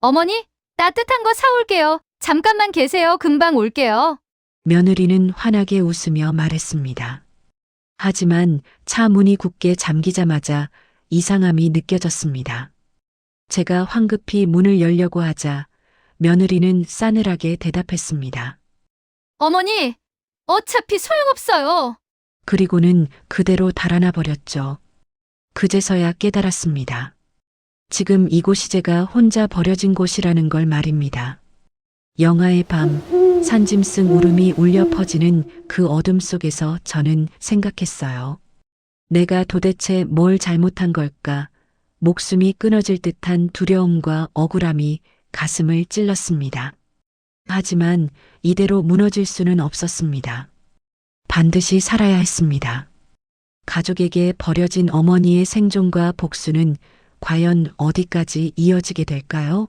어머니, 따뜻한 거 사올게요. 잠깐만 계세요. 금방 올게요. 며느리는 환하게 웃으며 말했습니다. 하지만 차 문이 굳게 잠기자마자 이상함이 느껴졌습니다. 제가 황급히 문을 열려고 하자 며느리는 싸늘하게 대답했습니다. 어머니, 어차피 소용없어요. 그리고는 그대로 달아나 버렸죠. 그제서야 깨달았습니다. 지금 이곳이 제가 혼자 버려진 곳이라는 걸 말입니다. 영하의 밤, 산짐승 울음이 울려 퍼지는 그 어둠 속에서 저는 생각했어요. 내가 도대체 뭘 잘못한 걸까? 목숨이 끊어질 듯한 두려움과 억울함이 가슴을 찔렀습니다. 하지만 이대로 무너질 수는 없었습니다. 반드시 살아야 했습니다. 가족에게 버려진 어머니의 생존과 복수는 과연 어디까지 이어지게 될까요?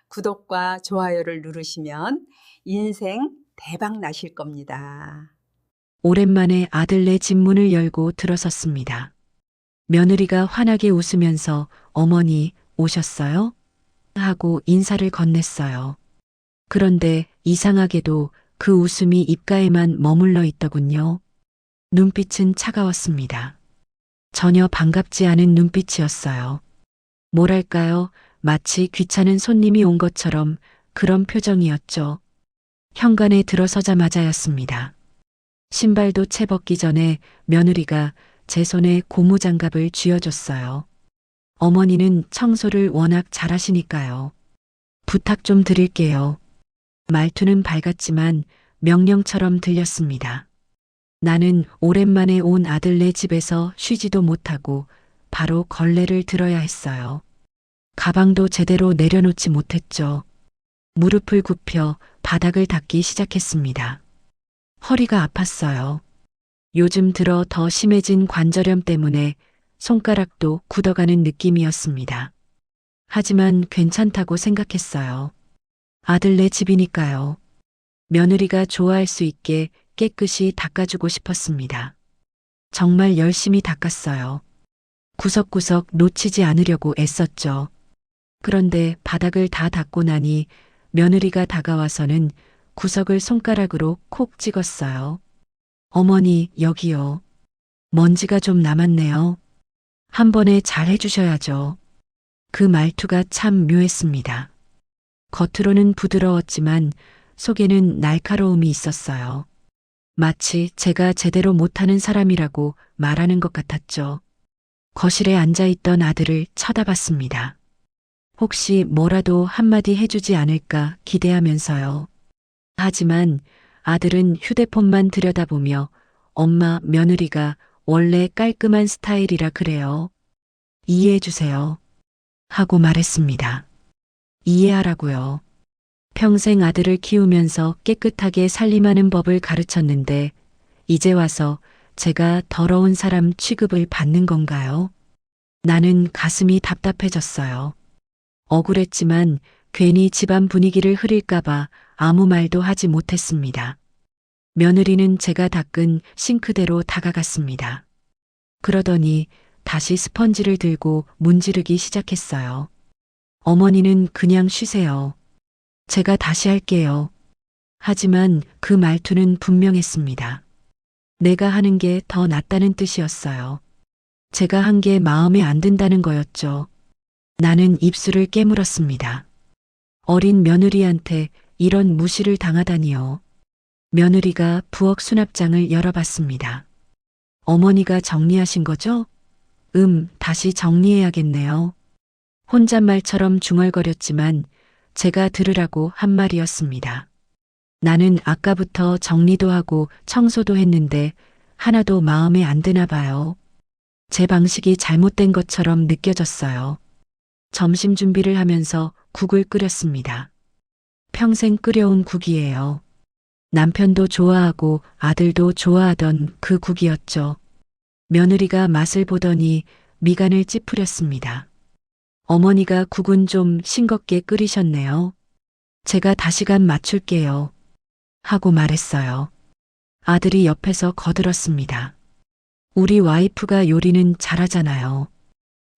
구독과 좋아요를 누르시면 인생 대박 나실 겁니다. 오랜만에 아들네 집 문을 열고 들어섰습니다. 며느리가 환하게 웃으면서 어머니 오셨어요? 하고 인사를 건넸어요. 그런데 이상하게도 그 웃음이 입가에만 머물러 있더군요. 눈빛은 차가웠습니다. 전혀 반갑지 않은 눈빛이었어요. 뭐랄까요? 마치 귀찮은 손님이 온 것처럼 그런 표정이었죠. 현관에 들어서자마자였습니다. 신발도 채 벗기 전에 며느리가 제 손에 고무장갑을 쥐어줬어요. 어머니는 청소를 워낙 잘하시니까요. 부탁 좀 드릴게요. 말투는 밝았지만 명령처럼 들렸습니다. 나는 오랜만에 온 아들네 집에서 쉬지도 못하고 바로 걸레를 들어야 했어요. 가방도 제대로 내려놓지 못했죠. 무릎을 굽혀 바닥을 닦기 시작했습니다. 허리가 아팠어요. 요즘 들어 더 심해진 관절염 때문에 손가락도 굳어가는 느낌이었습니다. 하지만 괜찮다고 생각했어요. 아들네 집이니까요. 며느리가 좋아할 수 있게 깨끗이 닦아주고 싶었습니다. 정말 열심히 닦았어요. 구석구석 놓치지 않으려고 애썼죠. 그런데 바닥을 다 닦고 나니 며느리가 다가와서는 구석을 손가락으로 콕 찍었어요. 어머니, 여기요. 먼지가 좀 남았네요. 한 번에 잘 해주셔야죠. 그 말투가 참 묘했습니다. 겉으로는 부드러웠지만 속에는 날카로움이 있었어요. 마치 제가 제대로 못하는 사람이라고 말하는 것 같았죠. 거실에 앉아있던 아들을 쳐다봤습니다. 혹시 뭐라도 한마디 해주지 않을까 기대하면서요. 하지만 아들은 휴대폰만 들여다보며 엄마, 며느리가 원래 깔끔한 스타일이라 그래요. 이해해주세요. 하고 말했습니다. 이해하라고요. 평생 아들을 키우면서 깨끗하게 살림하는 법을 가르쳤는데 이제 와서 제가 더러운 사람 취급을 받는 건가요? 나는 가슴이 답답해졌어요. 억울했지만 괜히 집안 분위기를 흐릴까봐 아무 말도 하지 못했습니다. 며느리는 제가 닦은 싱크대로 다가갔습니다. 그러더니 다시 스펀지를 들고 문지르기 시작했어요. 어머니는 그냥 쉬세요. 제가 다시 할게요. 하지만 그 말투는 분명했습니다. 내가 하는 게 더 낫다는 뜻이었어요. 제가 한 게 마음에 안 든다는 거였죠. 나는 입술을 깨물었습니다. 어린 며느리한테 이런 무시를 당하다니요. 며느리가 부엌 수납장을 열어봤습니다. 어머니가 정리하신 거죠? 다시 정리해야겠네요. 혼잣말처럼 중얼거렸지만 제가 들으라고 한 말이었습니다. 나는 아까부터 정리도 하고 청소도 했는데 하나도 마음에 안 드나 봐요. 제 방식이 잘못된 것처럼 느껴졌어요. 점심 준비를 하면서 국을 끓였습니다. 평생 끓여온 국이에요. 남편도 좋아하고 아들도 좋아하던 그 국이었죠. 며느리가 맛을 보더니 미간을 찌푸렸습니다. 어머니가 국은 좀 싱겁게 끓이셨네요. 제가 다시간 맞출게요. 하고 말했어요. 아들이 옆에서 거들었습니다. 우리 와이프가 요리는 잘하잖아요.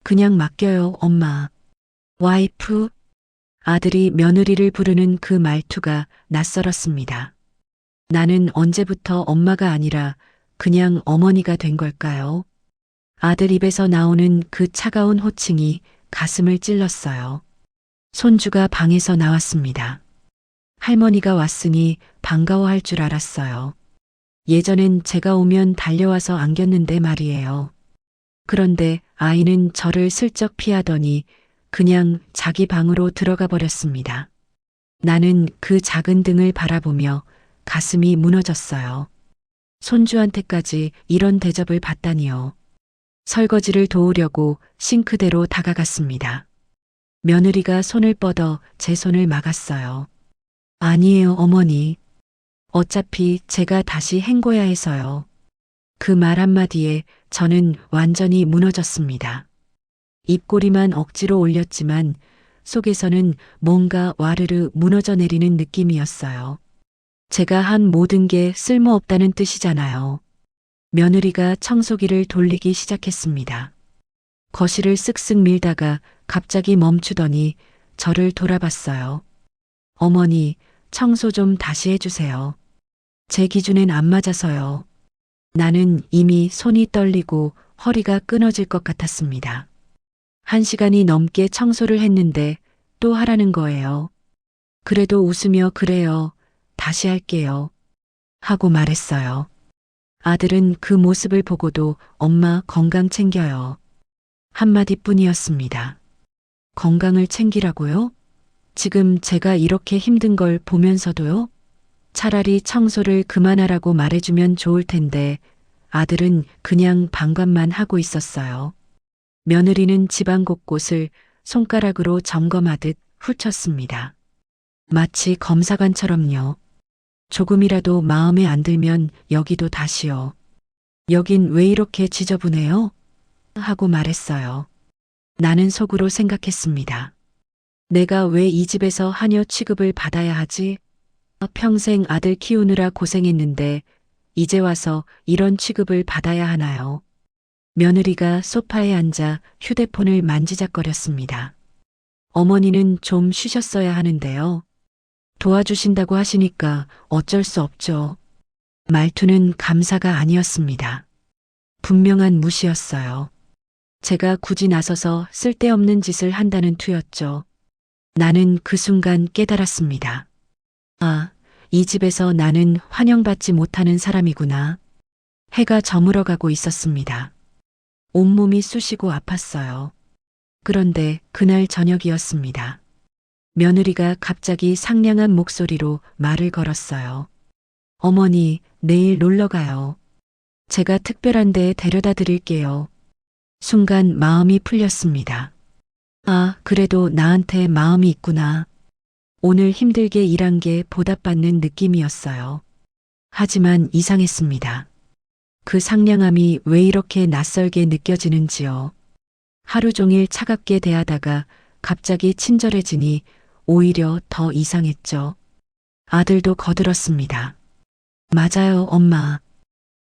그냥 맡겨요, 엄마. 와이프? 아들이 며느리를 부르는 그 말투가 낯설었습니다. 나는 언제부터 엄마가 아니라 그냥 어머니가 된 걸까요? 아들 입에서 나오는 그 차가운 호칭이 가슴을 찔렀어요. 손주가 방에서 나왔습니다. 할머니가 왔으니 반가워할 줄 알았어요. 예전엔 제가 오면 달려와서 안겼는데 말이에요. 그런데 아이는 저를 슬쩍 피하더니 그냥 자기 방으로 들어가 버렸습니다. 나는 그 작은 등을 바라보며 가슴이 무너졌어요. 손주한테까지 이런 대접을 받다니요. 설거지를 도우려고 싱크대로 다가갔습니다. 며느리가 손을 뻗어 제 손을 막았어요. 아니에요, 어머니. 어차피 제가 다시 헹궈야 해서요. 그 말 한마디에 저는 완전히 무너졌습니다. 입꼬리만 억지로 올렸지만 속에서는 뭔가 와르르 무너져 내리는 느낌이었어요. 제가 한 모든 게 쓸모없다는 뜻이잖아요. 며느리가 청소기를 돌리기 시작했습니다. 거실을 쓱쓱 밀다가 갑자기 멈추더니 저를 돌아봤어요. 어머니, 청소 좀 다시 해주세요. 제 기준엔 안 맞아서요. 나는 이미 손이 떨리고 허리가 끊어질 것 같았습니다. 1시간이 넘게 청소를 했는데 또 하라는 거예요. 그래도 웃으며 그래요. 다시 할게요. 하고 말했어요. 아들은 그 모습을 보고도 엄마 건강 챙겨요. 한마디뿐이었습니다. 건강을 챙기라고요? 지금 제가 이렇게 힘든 걸 보면서도요? 차라리 청소를 그만하라고 말해주면 좋을 텐데 아들은 그냥 방관만 하고 있었어요. 며느리는 집안 곳곳을 손가락으로 점검하듯 훑쳤습니다. 마치 검사관처럼요. 조금이라도 마음에 안 들면 여기도 다시요. 여긴 왜 이렇게 지저분해요? 하고 말했어요. 나는 속으로 생각했습니다. 내가 왜 이 집에서 하녀 취급을 받아야 하지? 평생 아들 키우느라 고생했는데 이제 와서 이런 취급을 받아야 하나요? 며느리가 소파에 앉아 휴대폰을 만지작거렸습니다. 어머니는 좀 쉬셨어야 하는데요. 도와주신다고 하시니까 어쩔 수 없죠. 말투는 감사가 아니었습니다. 분명한 무시였어요. 제가 굳이 나서서 쓸데없는 짓을 한다는 투였죠. 나는 그 순간 깨달았습니다. 아, 이 집에서 나는 환영받지 못하는 사람이구나. 해가 저물어가고 있었습니다. 온몸이 쑤시고 아팠어요. 그런데 그날 저녁이었습니다. 며느리가 갑자기 상냥한 목소리로 말을 걸었어요. 어머니, 내일 놀러 가요. 제가 특별한 데 데려다 드릴게요. 순간 마음이 풀렸습니다. 아, 그래도 나한테 마음이 있구나. 오늘 힘들게 일한 게 보답받는 느낌이었어요. 하지만 이상했습니다. 그 상냥함이 왜 이렇게 낯설게 느껴지는지요. 하루 종일 차갑게 대하다가 갑자기 친절해지니 오히려 더 이상했죠. 아들도 거들었습니다. 맞아요, 엄마.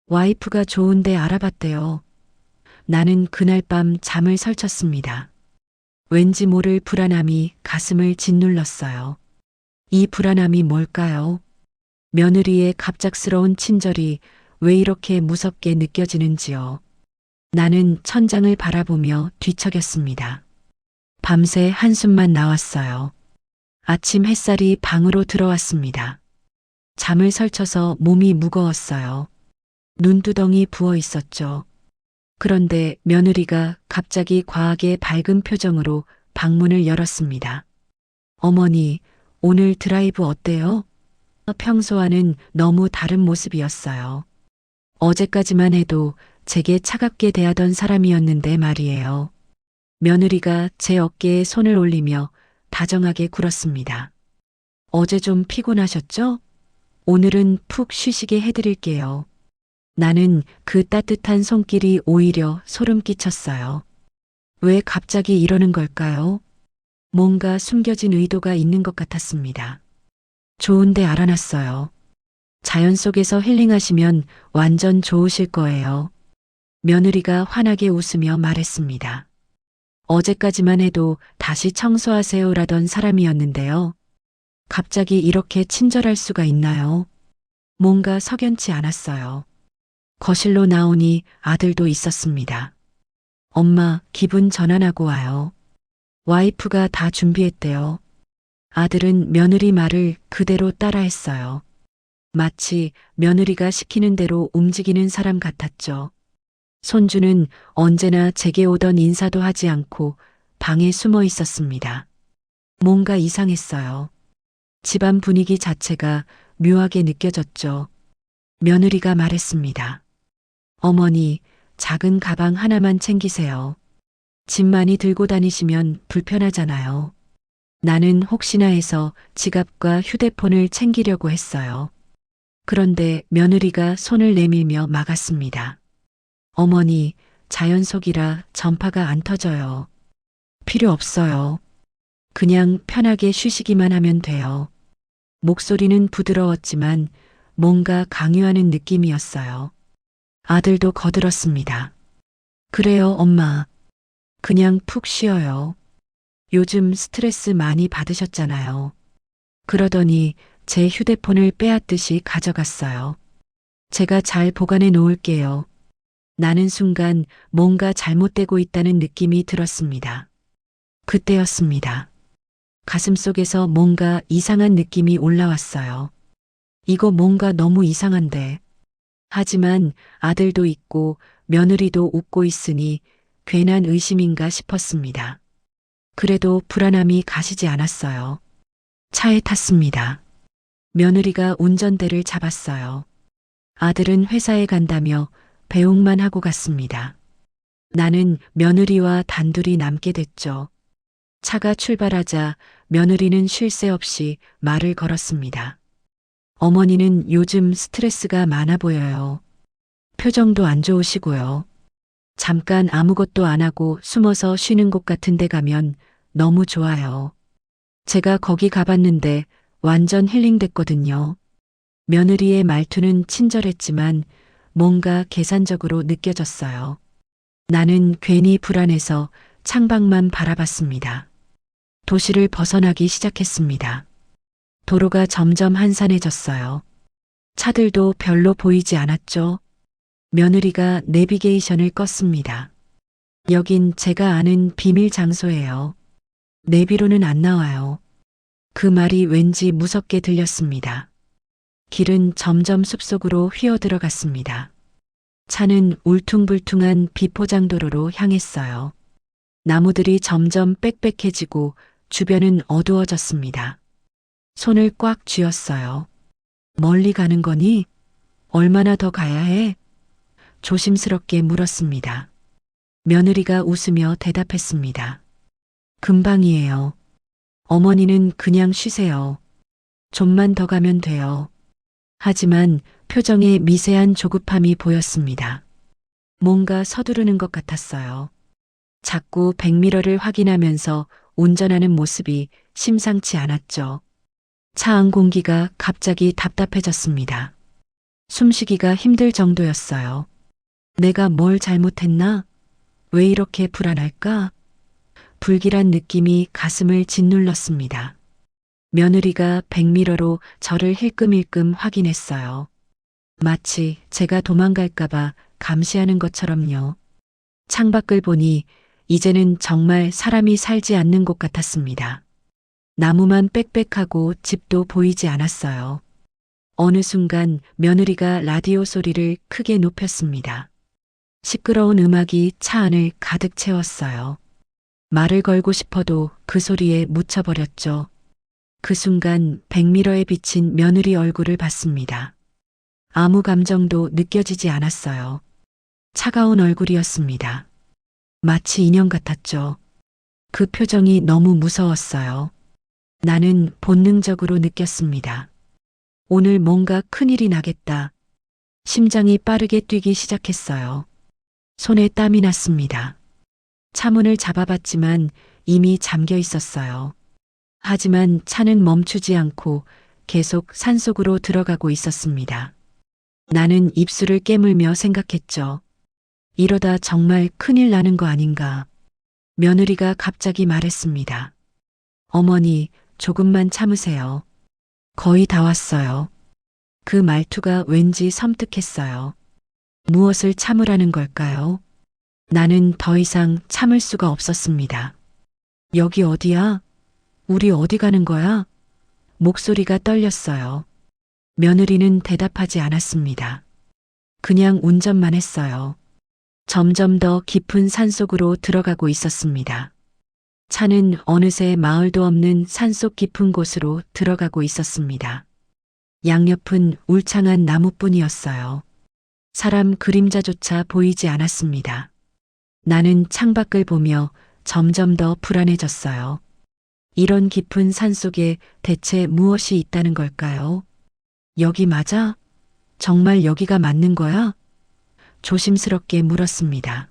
와이프가 좋은데 알아봤대요. 나는 그날 밤 잠을 설쳤습니다. 왠지 모를 불안함이 가슴을 짓눌렀어요. 이 불안함이 뭘까요? 며느리의 갑작스러운 친절이 왜 이렇게 무섭게 느껴지는지요. 나는 천장을 바라보며 뒤척였습니다. 밤새 한숨만 나왔어요. 아침 햇살이 방으로 들어왔습니다. 잠을 설쳐서 몸이 무거웠어요. 눈두덩이 부어 있었죠. 그런데 며느리가 갑자기 과하게 밝은 표정으로 방문을 열었습니다. 어머니, 오늘 드라이브 어때요? 평소와는 너무 다른 모습이었어요. 어제까지만 해도 제게 차갑게 대하던 사람이었는데 말이에요. 며느리가 제 어깨에 손을 올리며 다정하게 굴었습니다. 어제 좀 피곤하셨죠? 오늘은 푹 쉬시게 해드릴게요. 나는 그 따뜻한 손길이 오히려 소름 끼쳤어요. 왜 갑자기 이러는 걸까요? 뭔가 숨겨진 의도가 있는 것 같았습니다. 좋은데 알아놨어요. 자연 속에서 힐링하시면 완전 좋으실 거예요. 며느리가 환하게 웃으며 말했습니다. 어제까지만 해도 다시 청소하세요라던 사람이었는데요. 갑자기 이렇게 친절할 수가 있나요? 뭔가 석연치 않았어요. 거실로 나오니 아들도 있었습니다. 엄마, 기분 전환하고 와요. 와이프가 다 준비했대요. 아들은 며느리 말을 그대로 따라했어요. 마치 며느리가 시키는 대로 움직이는 사람 같았죠. 손주는 언제나 제게 오던 인사도 하지 않고 방에 숨어 있었습니다. 뭔가 이상했어요. 집안 분위기 자체가 묘하게 느껴졌죠. 며느리가 말했습니다. 어머니, 작은 가방 하나만 챙기세요. 짐 많이 들고 다니시면 불편하잖아요. 나는 혹시나 해서 지갑과 휴대폰을 챙기려고 했어요. 그런데 며느리가 손을 내밀며 막았습니다. 어머니, 자연속이라 전파가 안 터져요. 필요 없어요. 그냥 편하게 쉬시기만 하면 돼요. 목소리는 부드러웠지만 뭔가 강요하는 느낌이었어요. 아들도 거들었습니다. 그래요, 엄마. 그냥 푹 쉬어요. 요즘 스트레스 많이 받으셨잖아요. 그러더니 제 휴대폰을 빼앗듯이 가져갔어요. 제가 잘 보관해 놓을게요. 나는 순간 뭔가 잘못되고 있다는 느낌이 들었습니다. 그때였습니다. 가슴속에서 뭔가 이상한 느낌이 올라왔어요. 이거 뭔가 너무 이상한데. 하지만 아들도 있고 며느리도 웃고 있으니 괜한 의심인가 싶었습니다. 그래도 불안함이 가시지 않았어요. 차에 탔습니다. 며느리가 운전대를 잡았어요. 아들은 회사에 간다며 배웅만 하고 갔습니다. 나는 며느리와 단둘이 남게 됐죠. 차가 출발하자 며느리는 쉴 새 없이 말을 걸었습니다. 어머니는 요즘 스트레스가 많아 보여요. 표정도 안 좋으시고요. 잠깐 아무것도 안 하고 숨어서 쉬는 곳 같은 데 가면 너무 좋아요. 제가 거기 가봤는데 완전 힐링됐거든요. 며느리의 말투는 친절했지만 뭔가 계산적으로 느껴졌어요. 나는 괜히 불안해서 창밖만 바라봤습니다. 도시를 벗어나기 시작했습니다. 도로가 점점 한산해졌어요. 차들도 별로 보이지 않았죠. 며느리가 내비게이션을 껐습니다. 여긴 제가 아는 비밀 장소예요. 내비로는 안 나와요. 그 말이 왠지 무섭게 들렸습니다. 길은 점점 숲속으로 휘어들어갔습니다. 차는 울퉁불퉁한 비포장도로로 향했어요. 나무들이 점점 빽빽해지고 주변은 어두워졌습니다. 손을 꽉 쥐었어요. 멀리 가는 거니? 얼마나 더 가야 해? 조심스럽게 물었습니다. 며느리가 웃으며 대답했습니다. 금방이에요. 어머니는 그냥 쉬세요. 좀만 더 가면 돼요. 하지만 표정에 미세한 조급함이 보였습니다. 뭔가 서두르는 것 같았어요. 자꾸 백미러를 확인하면서 운전하는 모습이 심상치 않았죠. 차 안 공기가 갑자기 답답해졌습니다. 숨쉬기가 힘들 정도였어요. 내가 뭘 잘못했나? 왜 이렇게 불안할까? 불길한 느낌이 가슴을 짓눌렀습니다. 며느리가 백미러로 저를 힐끔힐끔 확인했어요. 마치 제가 도망갈까봐 감시하는 것처럼요. 창밖을 보니 이제는 정말 사람이 살지 않는 곳 같았습니다. 나무만 빽빽하고 집도 보이지 않았어요. 어느 순간 며느리가 라디오 소리를 크게 높였습니다. 시끄러운 음악이 차 안을 가득 채웠어요. 말을 걸고 싶어도 그 소리에 묻혀버렸죠. 그 순간 백미러에 비친 며느리 얼굴을 봤습니다. 아무 감정도 느껴지지 않았어요. 차가운 얼굴이었습니다. 마치 인형 같았죠. 그 표정이 너무 무서웠어요. 나는 본능적으로 느꼈습니다. 오늘 뭔가 큰일이 나겠다. 심장이 빠르게 뛰기 시작했어요. 손에 땀이 났습니다. 차문을 잡아봤지만 이미 잠겨 있었어요. 하지만 차는 멈추지 않고 계속 산속으로 들어가고 있었습니다. 나는 입술을 깨물며 생각했죠. 이러다 정말 큰일 나는 거 아닌가. 며느리가 갑자기 말했습니다. 어머니, 조금만 참으세요. 거의 다 왔어요. 그 말투가 왠지 섬뜩했어요. 무엇을 참으라는 걸까요? 나는 더 이상 참을 수가 없었습니다. 여기 어디야? 우리 어디 가는 거야? 목소리가 떨렸어요. 며느리는 대답하지 않았습니다. 그냥 운전만 했어요. 점점 더 깊은 산속으로 들어가고 있었습니다. 차는 어느새 마을도 없는 산속 깊은 곳으로 들어가고 있었습니다. 양옆은 울창한 나무뿐이었어요. 사람 그림자조차 보이지 않았습니다. 나는 창밖을 보며 점점 더 불안해졌어요. 이런 깊은 산속에 대체 무엇이 있다는 걸까요? 여기 맞아? 정말 여기가 맞는 거야? 조심스럽게 물었습니다.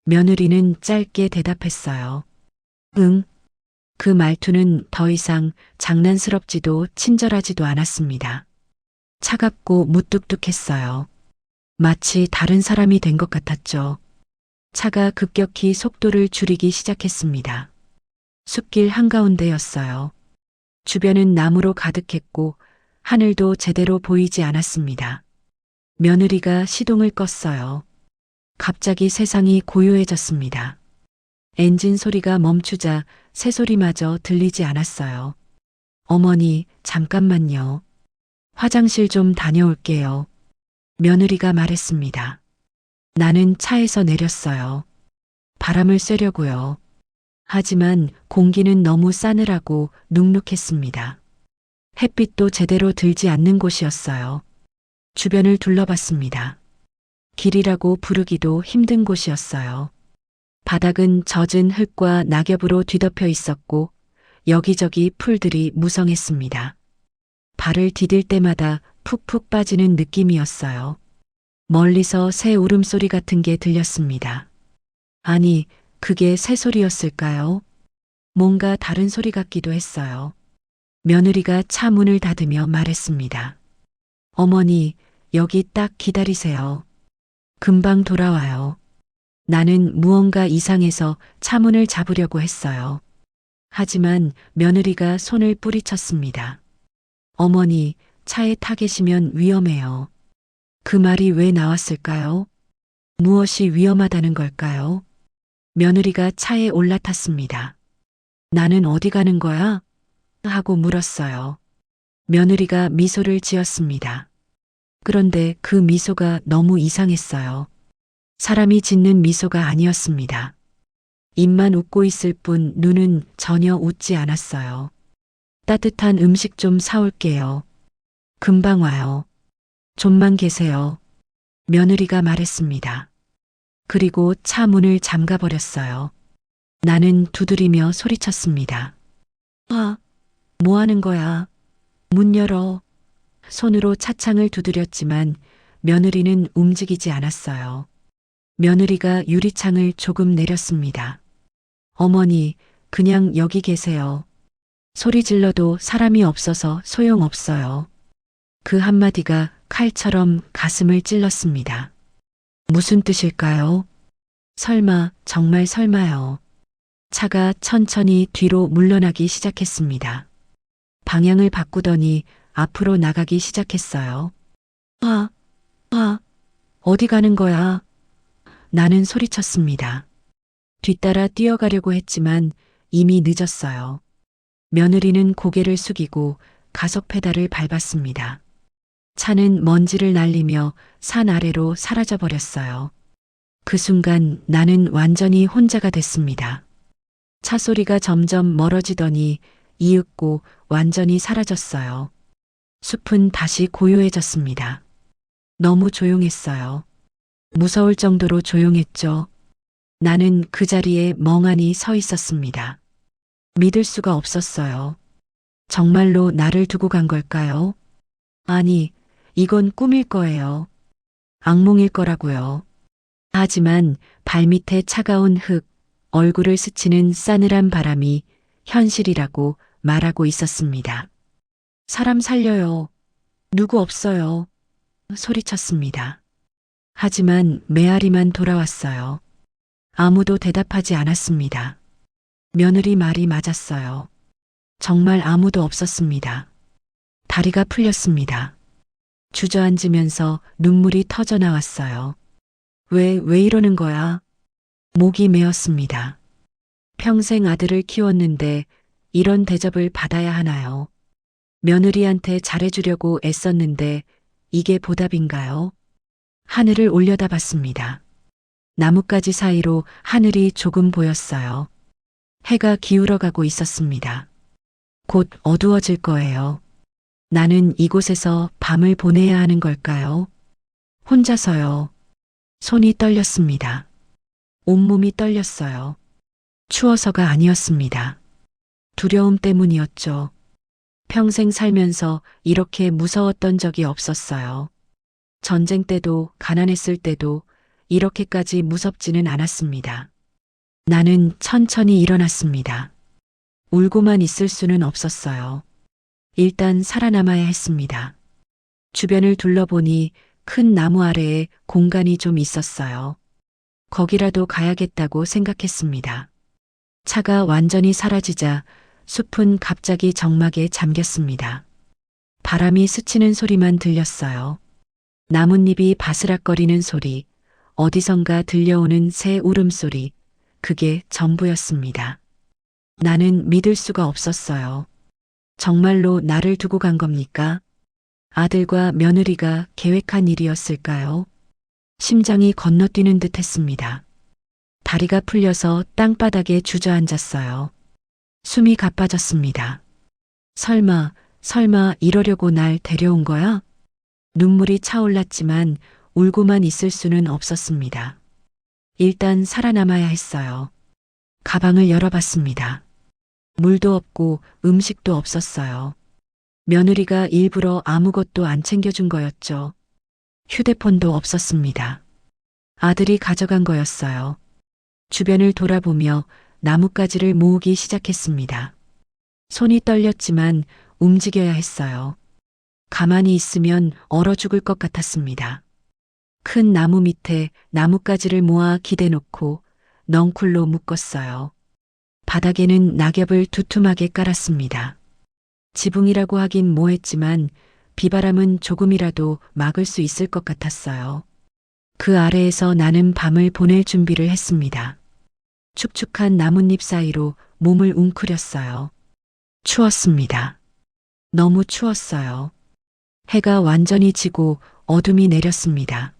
며느리는 짧게 대답했어요. 응. 그 말투는 더 이상 장난스럽지도 친절하지도 않았습니다. 차갑고 무뚝뚝했어요. 마치 다른 사람이 된 것 같았죠. 차가 급격히 속도를 줄이기 시작했습니다. 숲길 한가운데였어요. 주변은 나무로 가득했고 하늘도 제대로 보이지 않았습니다. 며느리가 시동을 껐어요. 갑자기 세상이 고요해졌습니다. 엔진 소리가 멈추자 새소리마저 들리지 않았어요. 어머니, 잠깐만요. 화장실 좀 다녀올게요. 며느리가 말했습니다. 나는 차에서 내렸어요. 바람을 쐬려고요. 하지만 공기는 너무 싸늘하고 눅눅했습니다. 햇빛도 제대로 들지 않는 곳이었어요. 주변을 둘러봤습니다. 길이라고 부르기도 힘든 곳이었어요. 바닥은 젖은 흙과 낙엽으로 뒤덮여 있었고 여기저기 풀들이 무성했습니다. 발을 디딜 때마다 푹푹 빠지는 느낌이었어요. 멀리서 새 울음소리 같은 게 들렸습니다. 아니, 그게 새소리였을까요? 뭔가 다른 소리 같기도 했어요. 며느리가 차 문을 닫으며 말했습니다. 어머니, 여기 딱 기다리세요. 금방 돌아와요. 나는 무언가 이상해서 차 문을 잡으려고 했어요. 하지만 며느리가 손을 뿌리쳤습니다. 어머니, 차에 타 계시면 위험해요. 그 말이 왜 나왔을까요? 무엇이 위험하다는 걸까요? 며느리가 차에 올라탔습니다. 나는 어디 가는 거야? 하고 물었어요. 며느리가 미소를 지었습니다. 그런데 그 미소가 너무 이상했어요. 사람이 짓는 미소가 아니었습니다. 입만 웃고 있을 뿐 눈은 전혀 웃지 않았어요. 따뜻한 음식 좀 사올게요. 금방 와요. 좀만 계세요. 며느리가 말했습니다. 그리고 차 문을 잠가버렸어요. 나는 두드리며 소리쳤습니다. 아, 뭐 하는 거야? 문 열어. 손으로 차창을 두드렸지만 며느리는 움직이지 않았어요. 며느리가 유리창을 조금 내렸습니다. 어머니, 그냥 여기 계세요. 소리 질러도 사람이 없어서 소용없어요. 그 한마디가 칼처럼 가슴을 찔렀습니다. 무슨 뜻일까요? 설마, 정말 설마요. 차가 천천히 뒤로 물러나기 시작했습니다. 방향을 바꾸더니 앞으로 나가기 시작했어요. 어디 가는 거야? 나는 소리쳤습니다. 뒤따라 뛰어가려고 했지만 이미 늦었어요. 며느리는 고개를 숙이고 가속 페달을 밟았습니다. 차는 먼지를 날리며 산 아래로 사라져 버렸어요. 그 순간 나는 완전히 혼자가 됐습니다. 차 소리가 점점 멀어지더니 이윽고 완전히 사라졌어요. 숲은 다시 고요해졌습니다. 너무 조용했어요. 무서울 정도로 조용했죠. 나는 그 자리에 멍하니 서 있었습니다. 믿을 수가 없었어요. 정말로 나를 두고 간 걸까요? 아니, 이건 꿈일 거예요. 악몽일 거라고요. 하지만 발밑에 차가운 흙, 얼굴을 스치는 싸늘한 바람이 현실이라고 말하고 있었습니다. 사람 살려요. 누구 없어요. 소리쳤습니다. 하지만 메아리만 돌아왔어요. 아무도 대답하지 않았습니다. 며느리 말이 맞았어요. 정말 아무도 없었습니다. 다리가 풀렸습니다. 주저앉으면서 눈물이 터져 나왔어요. 왜 이러는 거야? 목이 메었습니다. 평생 아들을 키웠는데 이런 대접을 받아야 하나요? 며느리한테 잘해주려고 애썼는데 이게 보답인가요? 하늘을 올려다봤습니다. 나뭇가지 사이로 하늘이 조금 보였어요. 해가 기울어가고 있었습니다. 곧 어두워질 거예요. 나는 이곳에서 밤을 보내야 하는 걸까요? 혼자서요. 손이 떨렸습니다. 온몸이 떨렸어요. 추워서가 아니었습니다. 두려움 때문이었죠. 평생 살면서 이렇게 무서웠던 적이 없었어요. 전쟁 때도 가난했을 때도 이렇게까지 무섭지는 않았습니다. 나는 천천히 일어났습니다. 울고만 있을 수는 없었어요. 일단 살아남아야 했습니다. 주변을 둘러보니 큰 나무 아래에 공간이 좀 있었어요. 거기라도 가야겠다고 생각했습니다. 차가 완전히 사라지자 숲은 갑자기 정막에 잠겼습니다. 바람이 스치는 소리만 들렸어요. 나뭇잎이 바스락거리는 소리, 어디선가 들려오는 새 울음소리, 그게 전부였습니다. 나는 믿을 수가 없었어요. 정말로 나를 두고 간 겁니까? 아들과 며느리가 계획한 일이었을까요? 심장이 건너뛰는 듯 했습니다. 다리가 풀려서 땅바닥에 주저앉았어요. 숨이 가빠졌습니다. 설마 이러려고 날 데려온 거야? 눈물이 차올랐지만 울고만 있을 수는 없었습니다. 일단 살아남아야 했어요. 가방을 열어봤습니다. 물도 없고 음식도 없었어요. 며느리가 일부러 아무것도 안 챙겨준 거였죠. 휴대폰도 없었습니다. 아들이 가져간 거였어요. 주변을 돌아보며 나뭇가지를 모으기 시작했습니다. 손이 떨렸지만 움직여야 했어요. 가만히 있으면 얼어 죽을 것 같았습니다. 큰 나무 밑에 나뭇가지를 모아 기대놓고 넝쿨로 묶었어요. 바닥에는 낙엽을 두툼하게 깔았습니다. 지붕이라고 하긴 뭐했지만 비바람은 조금이라도 막을 수 있을 것 같았어요. 그 아래에서 나는 밤을 보낼 준비를 했습니다. 축축한 나뭇잎 사이로 몸을 웅크렸어요. 추웠습니다. 너무 추웠어요. 해가 완전히 지고 어둠이 내렸습니다.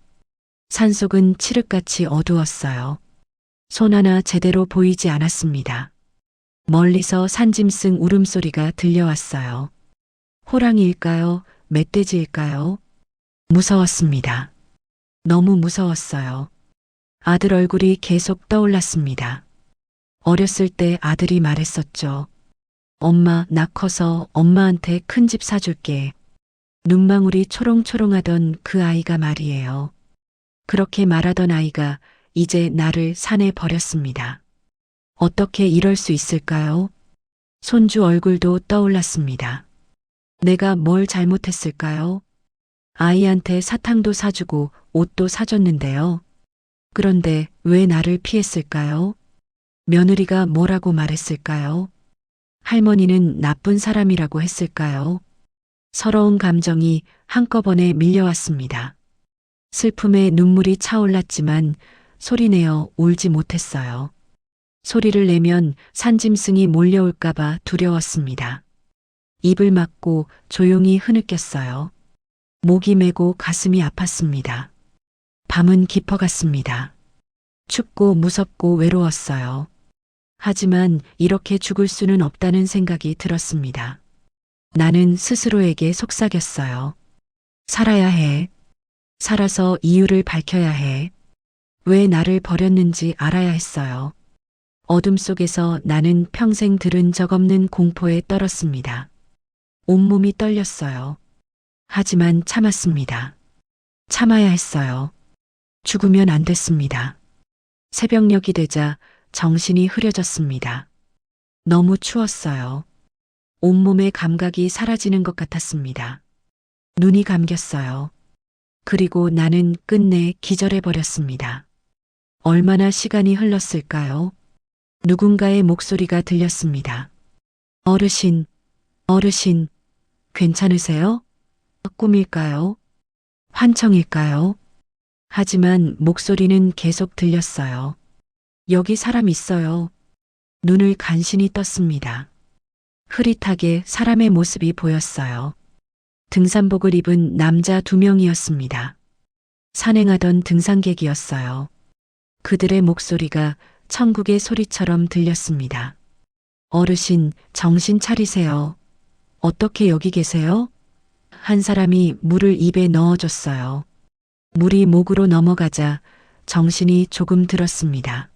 산속은 칠흑같이 어두웠어요. 손 하나 제대로 보이지 않았습니다. 멀리서 산짐승 울음소리가 들려왔어요. 호랑이일까요? 멧돼지일까요? 무서웠습니다. 너무 무서웠어요. 아들 얼굴이 계속 떠올랐습니다. 어렸을 때 아들이 말했었죠. 엄마, 나 커서 엄마한테 큰 집 사줄게. 눈망울이 초롱초롱하던 그 아이가 말이에요. 그렇게 말하던 아이가 이제 나를 산에 버렸습니다. 어떻게 이럴 수 있을까요? 손주 얼굴도 떠올랐습니다. 내가 뭘 잘못했을까요? 아이한테 사탕도 사주고 옷도 사줬는데요. 그런데 왜 나를 피했을까요? 며느리가 뭐라고 말했을까요? 할머니는 나쁜 사람이라고 했을까요? 서러운 감정이 한꺼번에 밀려왔습니다. 슬픔에 눈물이 차올랐지만 소리내어 울지 못했어요. 소리를 내면 산짐승이 몰려올까봐 두려웠습니다. 입을 막고 조용히 흐느꼈어요. 목이 메고 가슴이 아팠습니다. 밤은 깊어갔습니다. 춥고 무섭고 외로웠어요. 하지만 이렇게 죽을 수는 없다는 생각이 들었습니다. 나는 스스로에게 속삭였어요. 살아야 해. 살아서 이유를 밝혀야 해. 왜 나를 버렸는지 알아야 했어요. 어둠 속에서 나는 평생 들은 적 없는 공포에 떨었습니다. 온몸이 떨렸어요. 하지만 참았습니다. 참아야 했어요. 죽으면 안 됐습니다. 새벽녘이 되자 정신이 흐려졌습니다. 너무 추웠어요. 온몸의 감각이 사라지는 것 같았습니다. 눈이 감겼어요. 그리고 나는 끝내 기절해버렸습니다. 얼마나 시간이 흘렀을까요? 누군가의 목소리가 들렸습니다. 어르신, 어르신, 괜찮으세요? 꿈일까요? 환청일까요? 하지만 목소리는 계속 들렸어요. 여기 사람 있어요. 눈을 간신히 떴습니다. 흐릿하게 사람의 모습이 보였어요. 등산복을 입은 남자 2명이었습니다. 산행하던 등산객이었어요. 그들의 목소리가 천국의 소리처럼 들렸습니다. 어르신, 정신 차리세요. 어떻게 여기 계세요? 한 사람이 물을 입에 넣어줬어요. 물이 목으로 넘어가자 정신이 조금 들었습니다.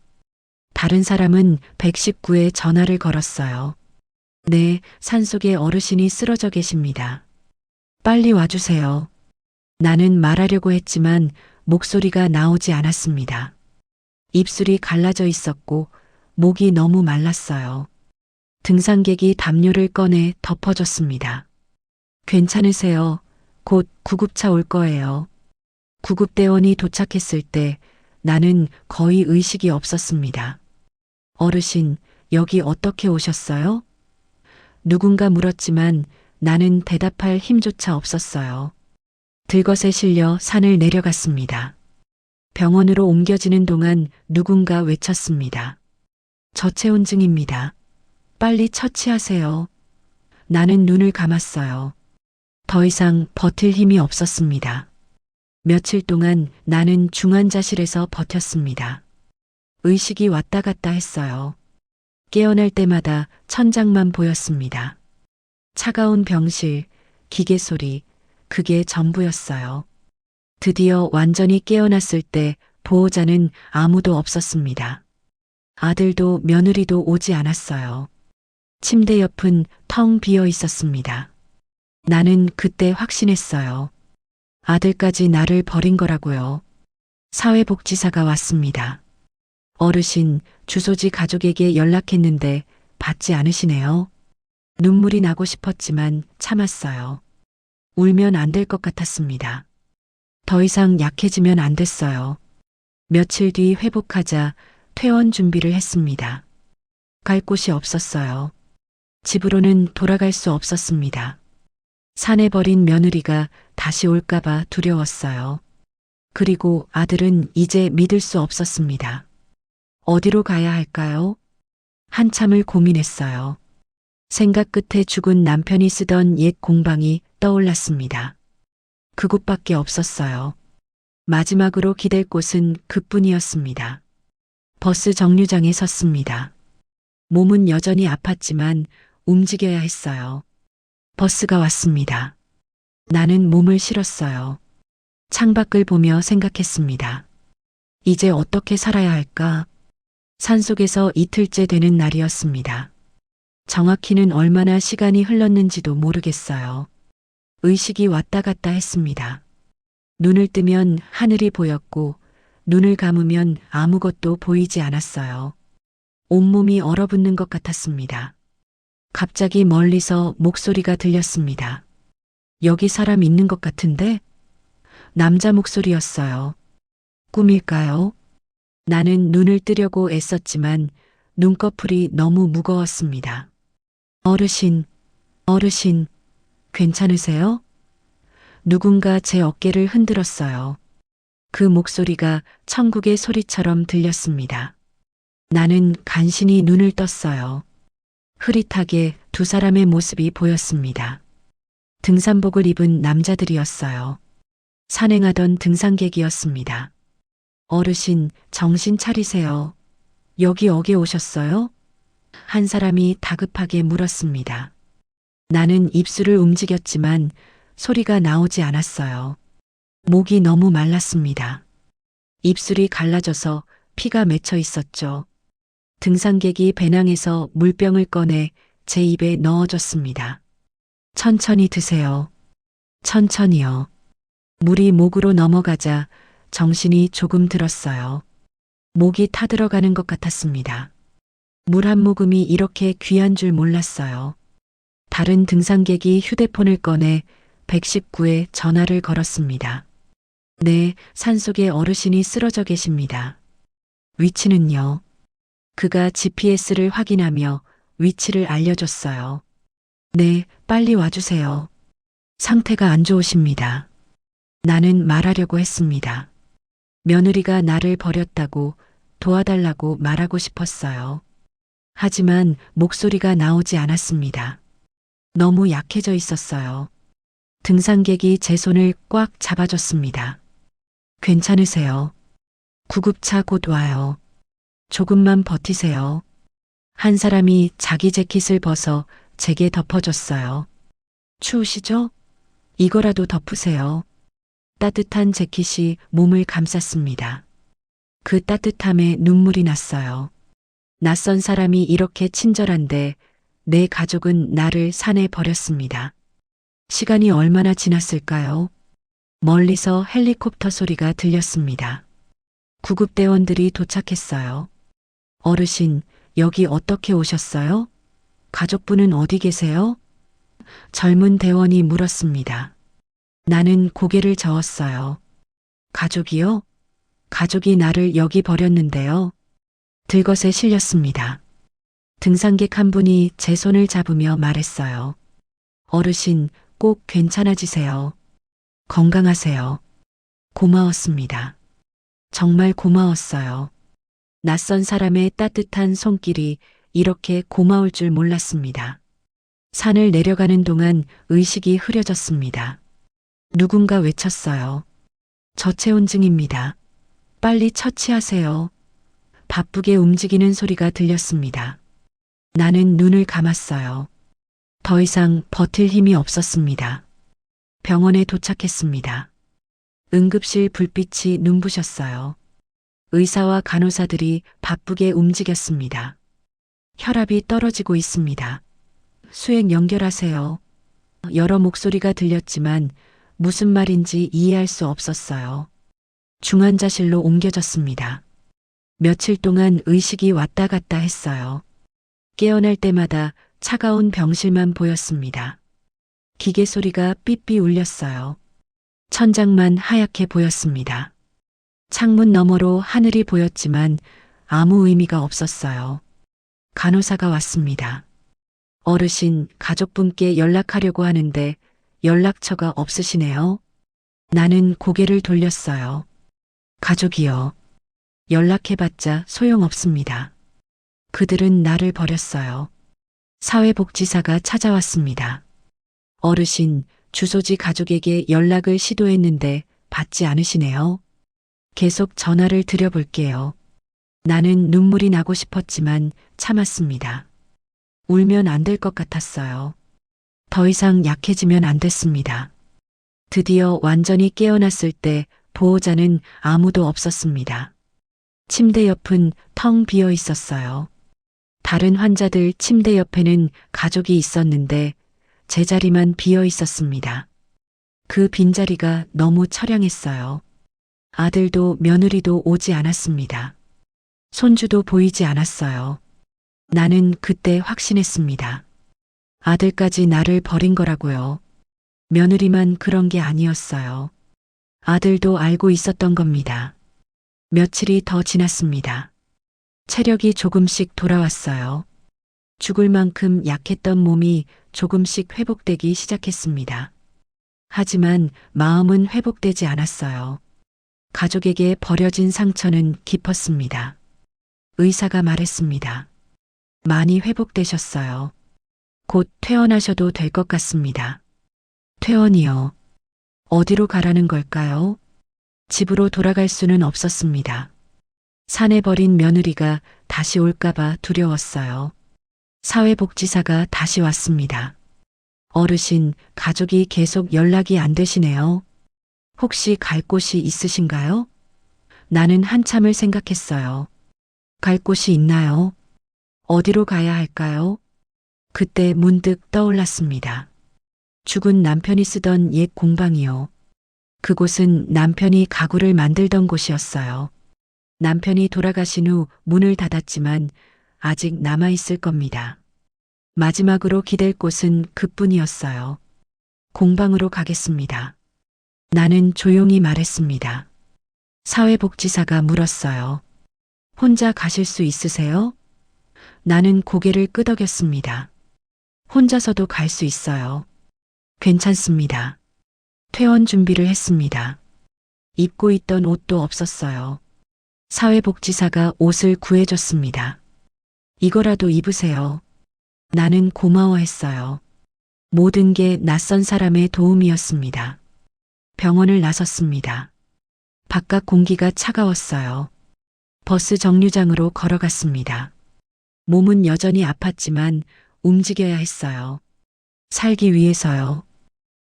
다른 사람은 119에 전화를 걸었어요. 네, 산속에 어르신이 쓰러져 계십니다. 빨리 와주세요. 나는 말하려고 했지만 목소리가 나오지 않았습니다. 입술이 갈라져 있었고 목이 너무 말랐어요. 등산객이 담요를 꺼내 덮어줬습니다. 괜찮으세요? 곧 구급차 올 거예요. 구급대원이 도착했을 때 나는 거의 의식이 없었습니다. 어르신, 여기 어떻게 오셨어요? 누군가 물었지만 나는 대답할 힘조차 없었어요. 들것에 실려 산을 내려갔습니다. 병원으로 옮겨지는 동안 누군가 외쳤습니다. 저체온증입니다. 빨리 처치하세요. 나는 눈을 감았어요. 더 이상 버틸 힘이 없었습니다. 며칠 동안 나는 중환자실에서 버텼습니다. 의식이 왔다 갔다 했어요. 깨어날 때마다 천장만 보였습니다. 차가운 병실, 기계 소리, 그게 전부였어요. 드디어 완전히 깨어났을 때 보호자는 아무도 없었습니다. 아들도 며느리도 오지 않았어요. 침대 옆은 텅 비어 있었습니다. 나는 그때 확신했어요. 아들까지 나를 버린 거라고요. 사회복지사가 왔습니다. 어르신, 주소지 가족에게 연락했는데 받지 않으시네요. 눈물이 나고 싶었지만 참았어요. 울면 안 될 것 같았습니다. 더 이상 약해지면 안 됐어요. 며칠 뒤 회복하자 퇴원 준비를 했습니다. 갈 곳이 없었어요. 집으로는 돌아갈 수 없었습니다. 산에 버린 며느리가 다시 올까봐 두려웠어요. 그리고 아들은 이제 믿을 수 없었습니다. 어디로 가야 할까요? 한참을 고민했어요. 생각 끝에 죽은 남편이 쓰던 옛 공방이 떠올랐습니다. 그곳밖에 없었어요. 마지막으로 기댈 곳은 그뿐이었습니다. 버스 정류장에 섰습니다. 몸은 여전히 아팠지만 움직여야 했어요. 버스가 왔습니다. 나는 몸을 실었어요. 창밖을 보며 생각했습니다. 이제 어떻게 살아야 할까? 산속에서 이틀째 되는 날이었습니다. 정확히는 얼마나 시간이 흘렀는지도 모르겠어요. 의식이 왔다 갔다 했습니다. 눈을 뜨면 하늘이 보였고 눈을 감으면 아무것도 보이지 않았어요. 온몸이 얼어붙는 것 같았습니다. 갑자기 멀리서 목소리가 들렸습니다. 여기 사람 있는 것 같은데? 남자 목소리였어요. 꿈일까요? 나는 눈을 뜨려고 애썼지만 눈꺼풀이 너무 무거웠습니다. 어르신, 어르신, 괜찮으세요? 누군가 제 어깨를 흔들었어요. 그 목소리가 천국의 소리처럼 들렸습니다. 나는 간신히 눈을 떴어요. 흐릿하게 두 사람의 모습이 보였습니다. 등산복을 입은 남자들이었어요. 산행하던 등산객이었습니다. 어르신, 정신 차리세요. 여기 어게 오셨어요? 한 사람이 다급하게 물었습니다. 나는 입술을 움직였지만 소리가 나오지 않았어요. 목이 너무 말랐습니다. 입술이 갈라져서 피가 맺혀 있었죠. 등산객이 배낭에서 물병을 꺼내 제 입에 넣어줬습니다. 천천히 드세요. 천천히요. 물이 목으로 넘어가자 정신이 조금 들었어요. 목이 타들어가는 것 같았습니다. 물 한 모금이 이렇게 귀한 줄 몰랐어요. 다른 등산객이 휴대폰을 꺼내 119에 전화를 걸었습니다. 네, 산속에 어르신이 쓰러져 계십니다. 위치는요? 그가 GPS를 확인하며 위치를 알려줬어요. 네, 빨리 와주세요. 상태가 안 좋으십니다. 나는 말하려고 했습니다. 며느리가 나를 버렸다고 도와달라고 말하고 싶었어요. 하지만 목소리가 나오지 않았습니다. 너무 약해져 있었어요. 등산객이 제 손을 꽉 잡아줬습니다. 괜찮으세요? 구급차 곧 와요. 조금만 버티세요. 한 사람이 자기 재킷을 벗어 제게 덮어줬어요. 추우시죠? 이거라도 덮으세요. 따뜻한 재킷이 몸을 감쌌습니다. 그 따뜻함에 눈물이 났어요. 낯선 사람이 이렇게 친절한데 내 가족은 나를 산에 버렸습니다. 시간이 얼마나 지났을까요? 멀리서 헬리콥터 소리가 들렸습니다. 구급대원들이 도착했어요. 어르신, 여기 어떻게 오셨어요? 가족분은 어디 계세요? 젊은 대원이 물었습니다. 나는 고개를 저었어요. 가족이요? 가족이 나를 여기 버렸는데요. 들것에 실렸습니다. 등산객 한 분이 제 손을 잡으며 말했어요. 어르신, 꼭 괜찮아지세요. 건강하세요. 고마웠습니다. 정말 고마웠어요. 낯선 사람의 따뜻한 손길이 이렇게 고마울 줄 몰랐습니다. 산을 내려가는 동안 의식이 흐려졌습니다. 누군가 외쳤어요. 저체온증입니다. 빨리 처치하세요. 바쁘게 움직이는 소리가 들렸습니다. 나는 눈을 감았어요. 더 이상 버틸 힘이 없었습니다. 병원에 도착했습니다. 응급실 불빛이 눈부셨어요. 의사와 간호사들이 바쁘게 움직였습니다. 혈압이 떨어지고 있습니다. 수액 연결하세요. 여러 목소리가 들렸지만 무슨 말인지 이해할 수 없었어요. 중환자실로 옮겨졌습니다. 며칠 동안 의식이 왔다 갔다 했어요. 깨어날 때마다 차가운 병실만 보였습니다. 기계 소리가 삐삐 울렸어요. 천장만 하얗게 보였습니다. 창문 너머로 하늘이 보였지만 아무 의미가 없었어요. 간호사가 왔습니다. 어르신, 가족분께 연락하려고 하는데 연락처가 없으시네요. 나는 고개를 돌렸어요. 가족이요. 연락해봤자 소용없습니다. 그들은 나를 버렸어요. 사회복지사가 찾아왔습니다. 어르신, 주소지 가족에게 연락을 시도했는데 받지 않으시네요. 계속 전화를 드려볼게요. 나는 눈물이 나고 싶었지만 참았습니다. 울면 안 될 것 같았어요. 더 이상 약해지면 안 됐습니다. 드디어 완전히 깨어났을 때 보호자는 아무도 없었습니다. 침대 옆은 텅 비어 있었어요. 다른 환자들 침대 옆에는 가족이 있었는데 제 자리만 비어 있었습니다. 그 빈자리가 너무 처량했어요. 아들도 며느리도 오지 않았습니다. 손주도 보이지 않았어요. 나는 그때 확신했습니다. 아들까지 나를 버린 거라고요. 며느리만 그런 게 아니었어요. 아들도 알고 있었던 겁니다. 며칠이 더 지났습니다. 체력이 조금씩 돌아왔어요. 죽을 만큼 약했던 몸이 조금씩 회복되기 시작했습니다. 하지만 마음은 회복되지 않았어요. 가족에게 버려진 상처는 깊었습니다. 의사가 말했습니다. 많이 회복되셨어요. 곧 퇴원하셔도 될 것 같습니다. 퇴원이요. 어디로 가라는 걸까요? 집으로 돌아갈 수는 없었습니다. 산에 버린 며느리가 다시 올까봐 두려웠어요. 사회복지사가 다시 왔습니다. 어르신, 가족이 계속 연락이 안 되시네요. 혹시 갈 곳이 있으신가요? 나는 한참을 생각했어요. 갈 곳이 있나요? 어디로 가야 할까요? 그때 문득 떠올랐습니다. 죽은 남편이 쓰던 옛 공방이요. 그곳은 남편이 가구를 만들던 곳이었어요. 남편이 돌아가신 후 문을 닫았지만 아직 남아있을 겁니다. 마지막으로 기댈 곳은 그뿐이었어요. 공방으로 가겠습니다. 나는 조용히 말했습니다. 사회복지사가 물었어요. 혼자 가실 수 있으세요? 나는 고개를 끄덕였습니다. 혼자서도 갈 수 있어요. 괜찮습니다. 퇴원 준비를 했습니다. 입고 있던 옷도 없었어요. 사회복지사가 옷을 구해줬습니다. 이거라도 입으세요. 나는 고마워했어요. 모든 게 낯선 사람의 도움이었습니다. 병원을 나섰습니다. 바깥 공기가 차가웠어요. 버스 정류장으로 걸어갔습니다. 몸은 여전히 아팠지만 움직여야 했어요. 살기 위해서요.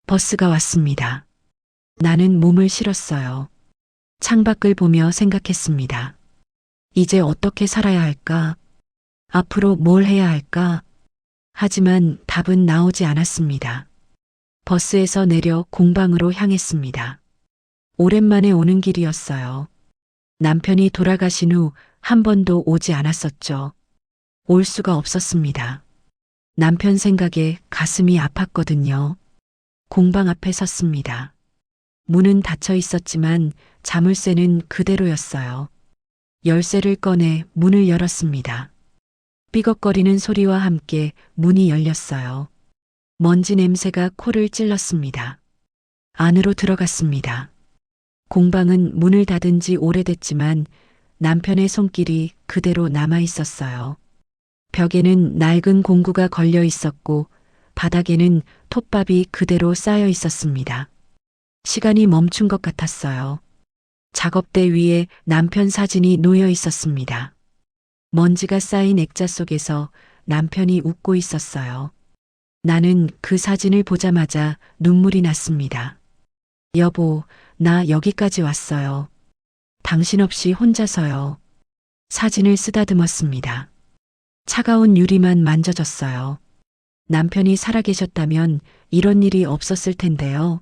버스가 왔습니다. 나는 몸을 실었어요. 창밖을 보며 생각했습니다. 이제 어떻게 살아야 할까? 앞으로 뭘 해야 할까? 하지만 답은 나오지 않았습니다. 버스에서 내려 공방으로 향했습니다. 오랜만에 오는 길이었어요. 남편이 돌아가신 후 한 번도 오지 않았었죠. 올 수가 없었습니다. 남편 생각에 가슴이 아팠거든요. 공방 앞에 섰습니다. 문은 닫혀 있었지만 자물쇠는 그대로였어요. 열쇠를 꺼내 문을 열었습니다. 삐걱거리는 소리와 함께 문이 열렸어요. 먼지 냄새가 코를 찔렀습니다. 안으로 들어갔습니다. 공방은 문을 닫은 지 오래됐지만 남편의 손길이 그대로 남아 있었어요. 벽에는 낡은 공구가 걸려 있었고 바닥에는 톱밥이 그대로 쌓여 있었습니다. 시간이 멈춘 것 같았어요. 작업대 위에 남편 사진이 놓여 있었습니다. 먼지가 쌓인 액자 속에서 남편이 웃고 있었어요. 나는 그 사진을 보자마자 눈물이 났습니다. 여보, 나 여기까지 왔어요. 당신 없이 혼자서요. 사진을 쓰다듬었습니다. 차가운 유리만 만져졌어요. 남편이 살아계셨다면 이런 일이 없었을 텐데요.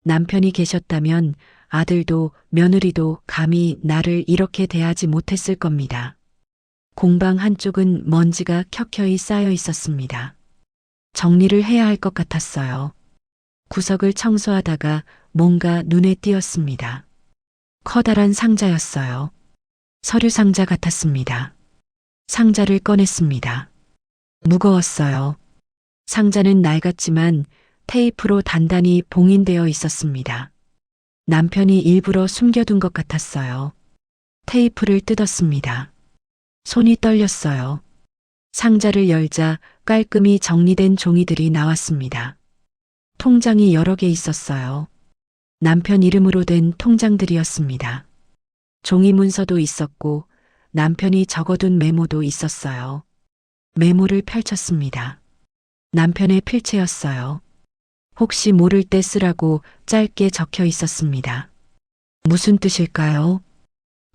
남편이 계셨다면 아들도 며느리도 감히 나를 이렇게 대하지 못했을 겁니다. 공방 한쪽은 먼지가 켜켜이 쌓여 있었습니다. 정리를 해야 할 것 같았어요. 구석을 청소하다가 뭔가 눈에 띄었습니다. 커다란 상자였어요. 서류 상자 같았습니다. 상자를 꺼냈습니다. 무거웠어요. 상자는 낡았지만 테이프로 단단히 봉인되어 있었습니다. 남편이 일부러 숨겨둔 것 같았어요. 테이프를 뜯었습니다. 손이 떨렸어요. 상자를 열자 깔끔히 정리된 종이들이 나왔습니다. 통장이 여러 개 있었어요. 남편 이름으로 된 통장들이었습니다. 종이 문서도 있었고 남편이 적어둔 메모도 있었어요. 메모를 펼쳤습니다. 남편의 필체였어요. 혹시 모를 때 쓰라고 짧게 적혀 있었습니다. 무슨 뜻일까요?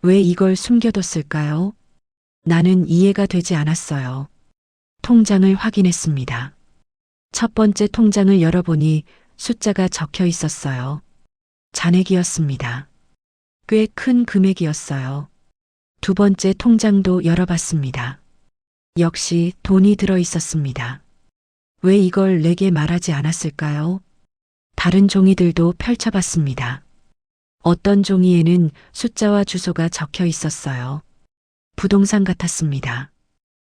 왜 이걸 숨겨뒀을까요? 나는 이해가 되지 않았어요. 통장을 확인했습니다. 첫 번째 통장을 열어보니 숫자가 적혀 있었어요. 잔액이었습니다. 꽤 큰 금액이었어요. 두 번째 통장도 열어봤습니다. 역시 돈이 들어 있었습니다. 왜 이걸 내게 말하지 않았을까요? 다른 종이들도 펼쳐봤습니다. 어떤 종이에는 숫자와 주소가 적혀 있었어요. 부동산 같았습니다.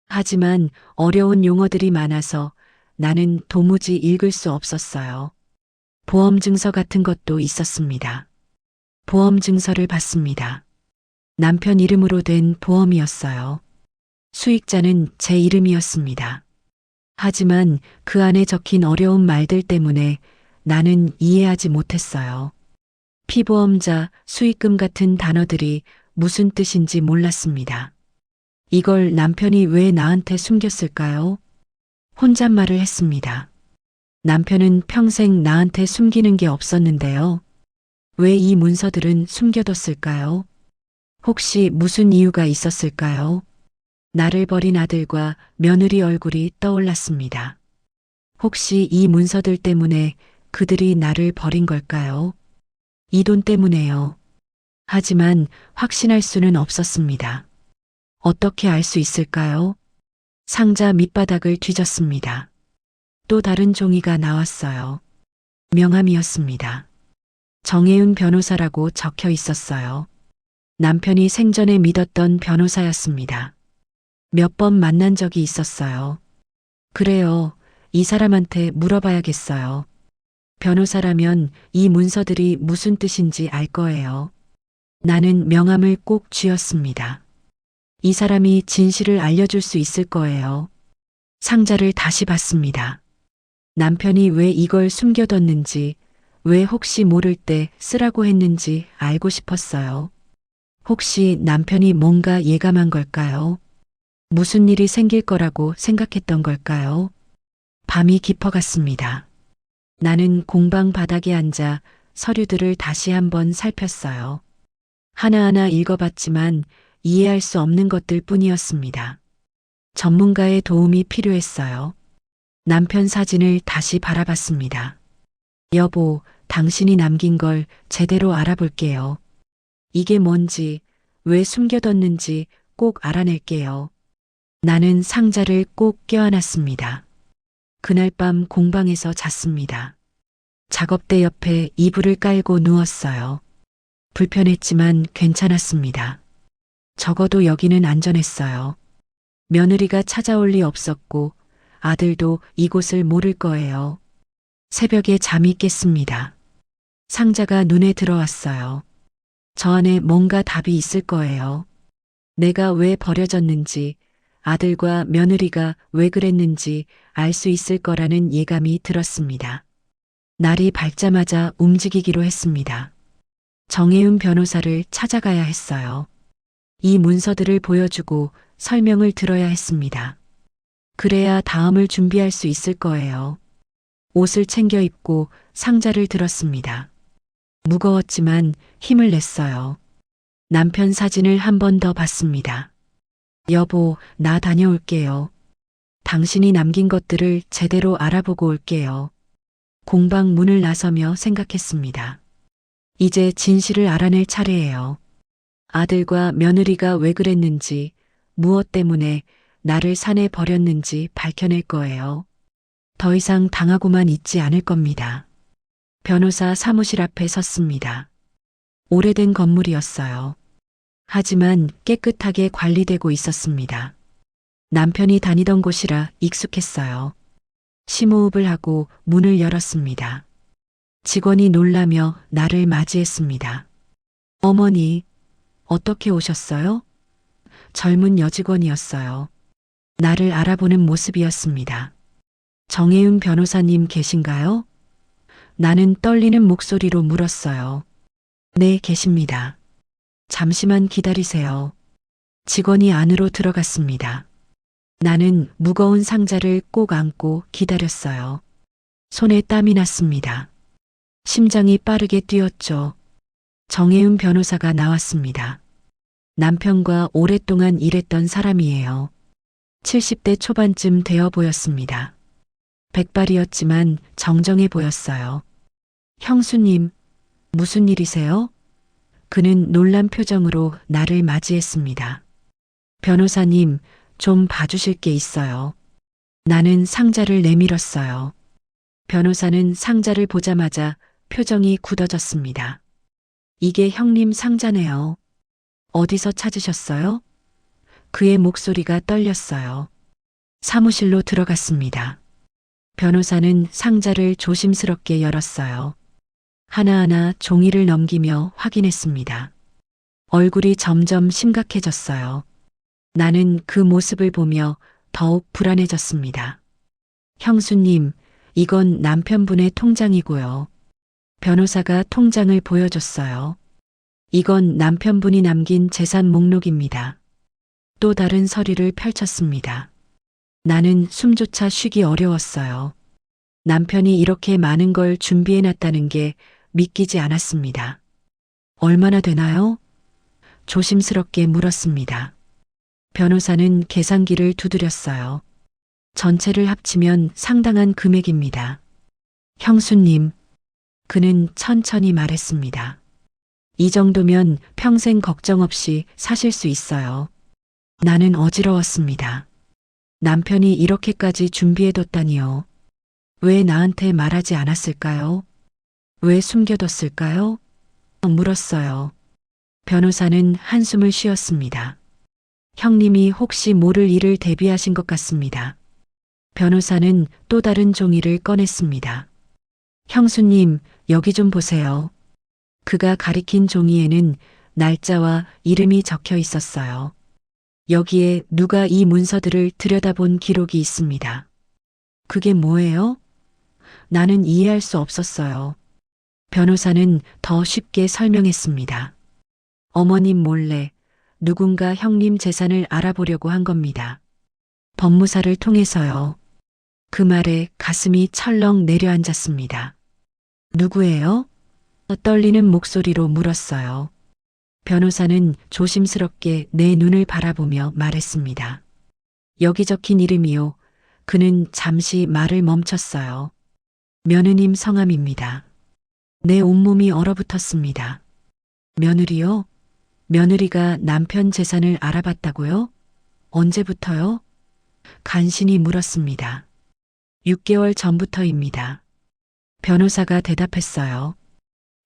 하지만 어려운 용어들이 많아서 나는 도무지 읽을 수 없었어요. 보험 증서 같은 것도 있었습니다. 보험 증서를 봤습니다. 남편 이름으로 된 보험이었어요. 수익자는 제 이름이었습니다. 하지만 그 안에 적힌 어려운 말들 때문에 나는 이해하지 못했어요. 피보험자, 수익금 같은 단어들이 무슨 뜻인지 몰랐습니다. 이걸 남편이 왜 나한테 숨겼을까요? 혼잣말을 했습니다. 남편은 평생 나한테 숨기는 게 없었는데요. 왜 이 문서들은 숨겨뒀을까요? 혹시 무슨 이유가 있었을까요? 나를 버린 아들과 며느리 얼굴이 떠올랐습니다. 혹시 이 문서들 때문에 그들이 나를 버린 걸까요? 이 돈 때문에요. 하지만 확신할 수는 없었습니다. 어떻게 알 수 있을까요? 상자 밑바닥을 뒤졌습니다. 또 다른 종이가 나왔어요. 명함이었습니다. 정혜은 변호사라고 적혀 있었어요. 남편이 생전에 믿었던 변호사였습니다. 몇 번 만난 적이 있었어요. 그래요. 이 사람한테 물어봐야겠어요. 변호사라면 이 문서들이 무슨 뜻인지 알 거예요. 나는 명함을 꼭 쥐었습니다. 이 사람이 진실을 알려줄 수 있을 거예요. 상자를 다시 봤습니다. 남편이 왜 이걸 숨겨뒀는지, 왜 혹시 모를 때 쓰라고 했는지 알고 싶었어요. 혹시 남편이 뭔가 예감한 걸까요? 무슨 일이 생길 거라고 생각했던 걸까요? 밤이 깊어갔습니다. 나는 공방 바닥에 앉아 서류들을 다시 한번 살폈어요. 하나하나 읽어봤지만 이해할 수 없는 것들 뿐이었습니다. 전문가의 도움이 필요했어요. 남편 사진을 다시 바라봤습니다. 여보, 당신이 남긴 걸 제대로 알아볼게요. 이게 뭔지, 왜 숨겨뒀는지 꼭 알아낼게요. 나는 상자를 꼭 껴안았습니다. 그날 밤 공방에서 잤습니다. 작업대 옆에 이불을 깔고 누웠어요. 불편했지만 괜찮았습니다. 적어도 여기는 안전했어요. 며느리가 찾아올 리 없었고 아들도 이곳을 모를 거예요. 새벽에 잠이 깼습니다. 상자가 눈에 들어왔어요. 저 안에 뭔가 답이 있을 거예요. 내가 왜 버려졌는지, 아들과 며느리가 왜 그랬는지 알 수 있을 거라는 예감이 들었습니다. 날이 밝자마자 움직이기로 했습니다. 정혜은 변호사를 찾아가야 했어요. 이 문서들을 보여주고 설명을 들어야 했습니다. 그래야 다음을 준비할 수 있을 거예요. 옷을 챙겨 입고 상자를 들었습니다. 무거웠지만 힘을 냈어요. 남편 사진을 한 번 더 봤습니다. 여보, 나 다녀올게요. 당신이 남긴 것들을 제대로 알아보고 올게요. 공방 문을 나서며 생각했습니다. 이제 진실을 알아낼 차례예요. 아들과 며느리가 왜 그랬는지, 무엇 때문에 나를 산에 버렸는지 밝혀낼 거예요. 더 이상 당하고만 있지 않을 겁니다. 변호사 사무실 앞에 섰습니다. 오래된 건물이었어요. 하지만 깨끗하게 관리되고 있었습니다. 남편이 다니던 곳이라 익숙했어요. 심호흡을 하고 문을 열었습니다. 직원이 놀라며 나를 맞이했습니다. 어머니, 어떻게 오셨어요? 젊은 여직원이었어요. 나를 알아보는 모습이었습니다. 정혜은 변호사님 계신가요? 나는 떨리는 목소리로 물었어요. 네, 계십니다. 잠시만 기다리세요. 직원이 안으로 들어갔습니다. 나는 무거운 상자를 꼭 안고 기다렸어요. 손에 땀이 났습니다. 심장이 빠르게 뛰었죠. 정혜은 변호사가 나왔습니다. 남편과 오랫동안 일했던 사람이에요. 70대 초반쯤 되어 보였습니다. 백발이었지만 정정해 보였어요. 형수님, 무슨 일이세요? 그는 놀란 표정으로 나를 맞이했습니다. 변호사님, 좀 봐주실 게 있어요. 나는 상자를 내밀었어요. 변호사는 상자를 보자마자 표정이 굳어졌습니다. 이게 형님 상자네요. 어디서 찾으셨어요? 그의 목소리가 떨렸어요. 사무실로 들어갔습니다. 변호사는 상자를 조심스럽게 열었어요. 하나하나 종이를 넘기며 확인했습니다. 얼굴이 점점 심각해졌어요. 나는 그 모습을 보며 더욱 불안해졌습니다. 형수님, 이건 남편분의 통장이고요. 변호사가 통장을 보여줬어요. 이건 남편분이 남긴 재산 목록입니다. 또 다른 서류를 펼쳤습니다. 나는 숨조차 쉬기 어려웠어요. 남편이 이렇게 많은 걸 준비해놨다는 게 믿기지 않았습니다. 얼마나 되나요? 조심스럽게 물었습니다. 변호사는 계산기를 두드렸어요. 전체를 합치면 상당한 금액입니다. 형수님, 그는 천천히 말했습니다. 이 정도면 평생 걱정 없이 사실 수 있어요. 나는 어지러웠습니다. 남편이 이렇게까지 준비해뒀다니요. 왜 나한테 말하지 않았을까요? 왜 숨겨뒀을까요? 물었어요. 변호사는 한숨을 쉬었습니다. 형님이 혹시 모를 일을 대비하신 것 같습니다. 변호사는 또 다른 종이를 꺼냈습니다. 형수님, 여기 좀 보세요. 그가 가리킨 종이에는 날짜와 이름이 적혀 있었어요. 여기에 누가 이 문서들을 들여다본 기록이 있습니다. 그게 뭐예요? 나는 이해할 수 없었어요. 변호사는 더 쉽게 설명했습니다. 어머님 몰래 누군가 형님 재산을 알아보려고 한 겁니다. 법무사를 통해서요. 그 말에 가슴이 철렁 내려앉았습니다. 누구예요? 떨리는 목소리로 물었어요. 변호사는 조심스럽게 내 눈을 바라보며 말했습니다. 여기 적힌 이름이요. 그는 잠시 말을 멈췄어요. 며느님 성함입니다. 내 온몸이 얼어붙었습니다. 며느리요? 며느리가 남편 재산을 알아봤다고요? 언제부터요? 간신히 물었습니다. 6개월 전부터입니다. 변호사가 대답했어요.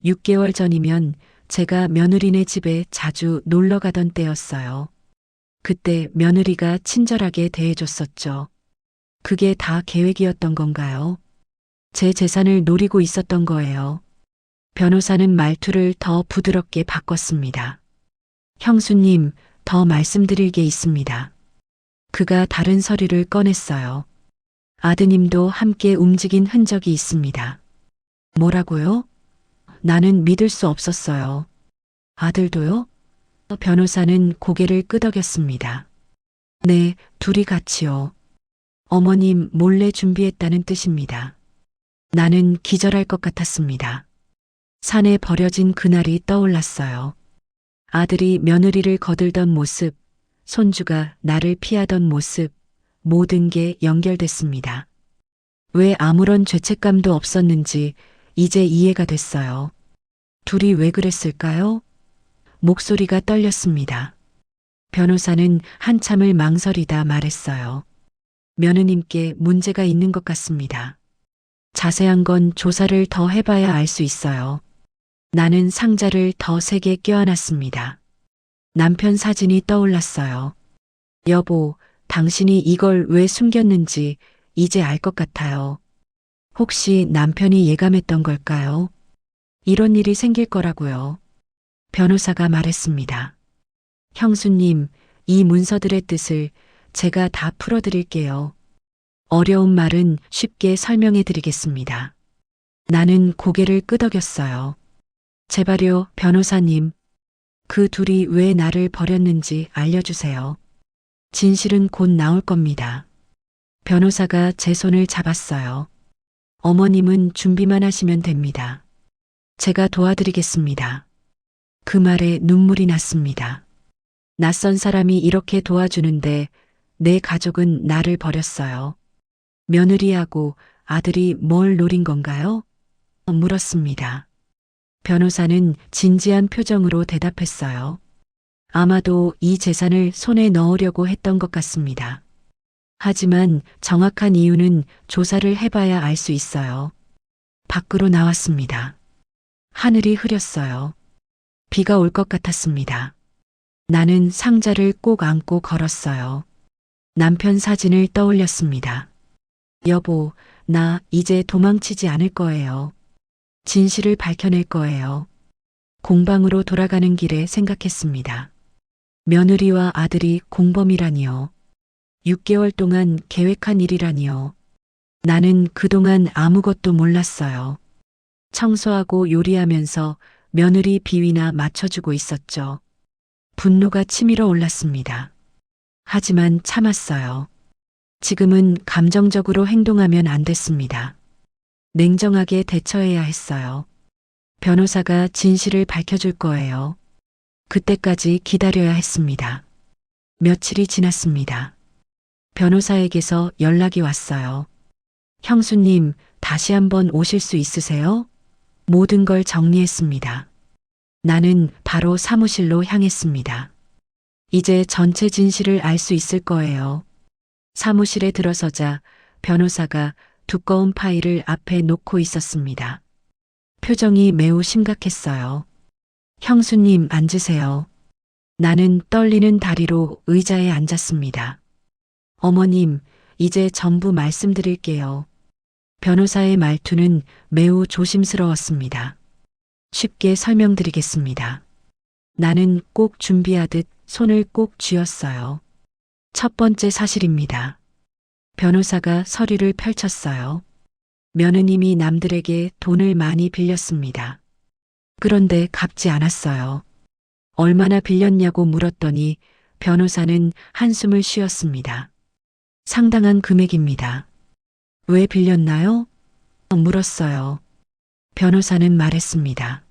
6개월 전이면 제가 며느리네 집에 자주 놀러 가던 때였어요. 그때 며느리가 친절하게 대해줬었죠. 그게 다 계획이었던 건가요? 제 재산을 노리고 있었던 거예요. 변호사는 말투를 더 부드럽게 바꿨습니다. 형수님, 더 말씀드릴 게 있습니다. 그가 다른 서류를 꺼냈어요. 아드님도 함께 움직인 흔적이 있습니다. 뭐라고요? 나는 믿을 수 없었어요. 아들도요? 변호사는 고개를 끄덕였습니다. 네, 둘이 같이요. 어머님 몰래 준비했다는 뜻입니다. 나는 기절할 것 같았습니다. 산에 버려진 그날이 떠올랐어요. 아들이 며느리를 거들던 모습, 손주가 나를 피하던 모습, 모든 게 연결됐습니다. 왜 아무런 죄책감도 없었는지 이제 이해가 됐어요. 둘이 왜 그랬을까요? 목소리가 떨렸습니다. 변호사는 한참을 망설이다 말했어요. 며느님께 문제가 있는 것 같습니다. 자세한 건 조사를 더 해봐야 알 수 있어요. 나는 상자를 더 세게 껴안았습니다. 남편 사진이 떠올랐어요. 여보, 당신이 이걸 왜 숨겼는지 이제 알 것 같아요. 혹시 남편이 예감했던 걸까요? 이런 일이 생길 거라고요. 변호사가 말했습니다. 형수님, 이 문서들의 뜻을 제가 다 풀어드릴게요. 어려운 말은 쉽게 설명해 드리겠습니다. 나는 고개를 끄덕였어요. 제발요, 변호사님. 그 둘이 왜 나를 버렸는지 알려주세요. 진실은 곧 나올 겁니다. 변호사가 제 손을 잡았어요. 어머님은 준비만 하시면 됩니다. 제가 도와드리겠습니다. 그 말에 눈물이 났습니다. 낯선 사람이 이렇게 도와주는데 내 가족은 나를 버렸어요. 며느리하고 아들이 뭘 노린 건가요? 물었습니다. 변호사는 진지한 표정으로 대답했어요. 아마도 이 재산을 손에 넣으려고 했던 것 같습니다. 하지만 정확한 이유는 조사를 해봐야 알 수 있어요. 밖으로 나왔습니다. 하늘이 흐렸어요. 비가 올 것 같았습니다. 나는 상자를 꼭 안고 걸었어요. 남편 사진을 떠올렸습니다. 여보, 나 이제 도망치지 않을 거예요. 진실을 밝혀낼 거예요. 공방으로 돌아가는 길에 생각했습니다. 며느리와 아들이 공범이라니요. 6개월 동안 계획한 일이라니요. 나는 그동안 아무것도 몰랐어요. 청소하고 요리하면서 며느리 비위나 맞춰주고 있었죠. 분노가 치밀어 올랐습니다. 하지만 참았어요. 지금은 감정적으로 행동하면 안 됐습니다. 냉정하게 대처해야 했어요. 변호사가 진실을 밝혀줄 거예요. 그때까지 기다려야 했습니다. 며칠이 지났습니다. 변호사에게서 연락이 왔어요. 형수님, 다시 한번 오실 수 있으세요? 모든 걸 정리했습니다. 나는 바로 사무실로 향했습니다. 이제 전체 진실을 알 수 있을 거예요. 사무실에 들어서자 변호사가 두꺼운 파일을 앞에 놓고 있었습니다. 표정이 매우 심각했어요. 형수님 앉으세요. 나는 떨리는 다리로 의자에 앉았습니다. 어머님, 이제 전부 말씀드릴게요. 변호사의 말투는 매우 조심스러웠습니다. 쉽게 설명드리겠습니다. 나는 꼭 준비하듯 손을 꼭 쥐었어요. 첫 번째 사실입니다. 변호사가 서류를 펼쳤어요. 며느님이 남들에게 돈을 많이 빌렸습니다. 그런데 갚지 않았어요. 얼마나 빌렸냐고 물었더니 변호사는 한숨을 쉬었습니다. 상당한 금액입니다. 왜 빌렸나요? 물었어요. 변호사는 말했습니다.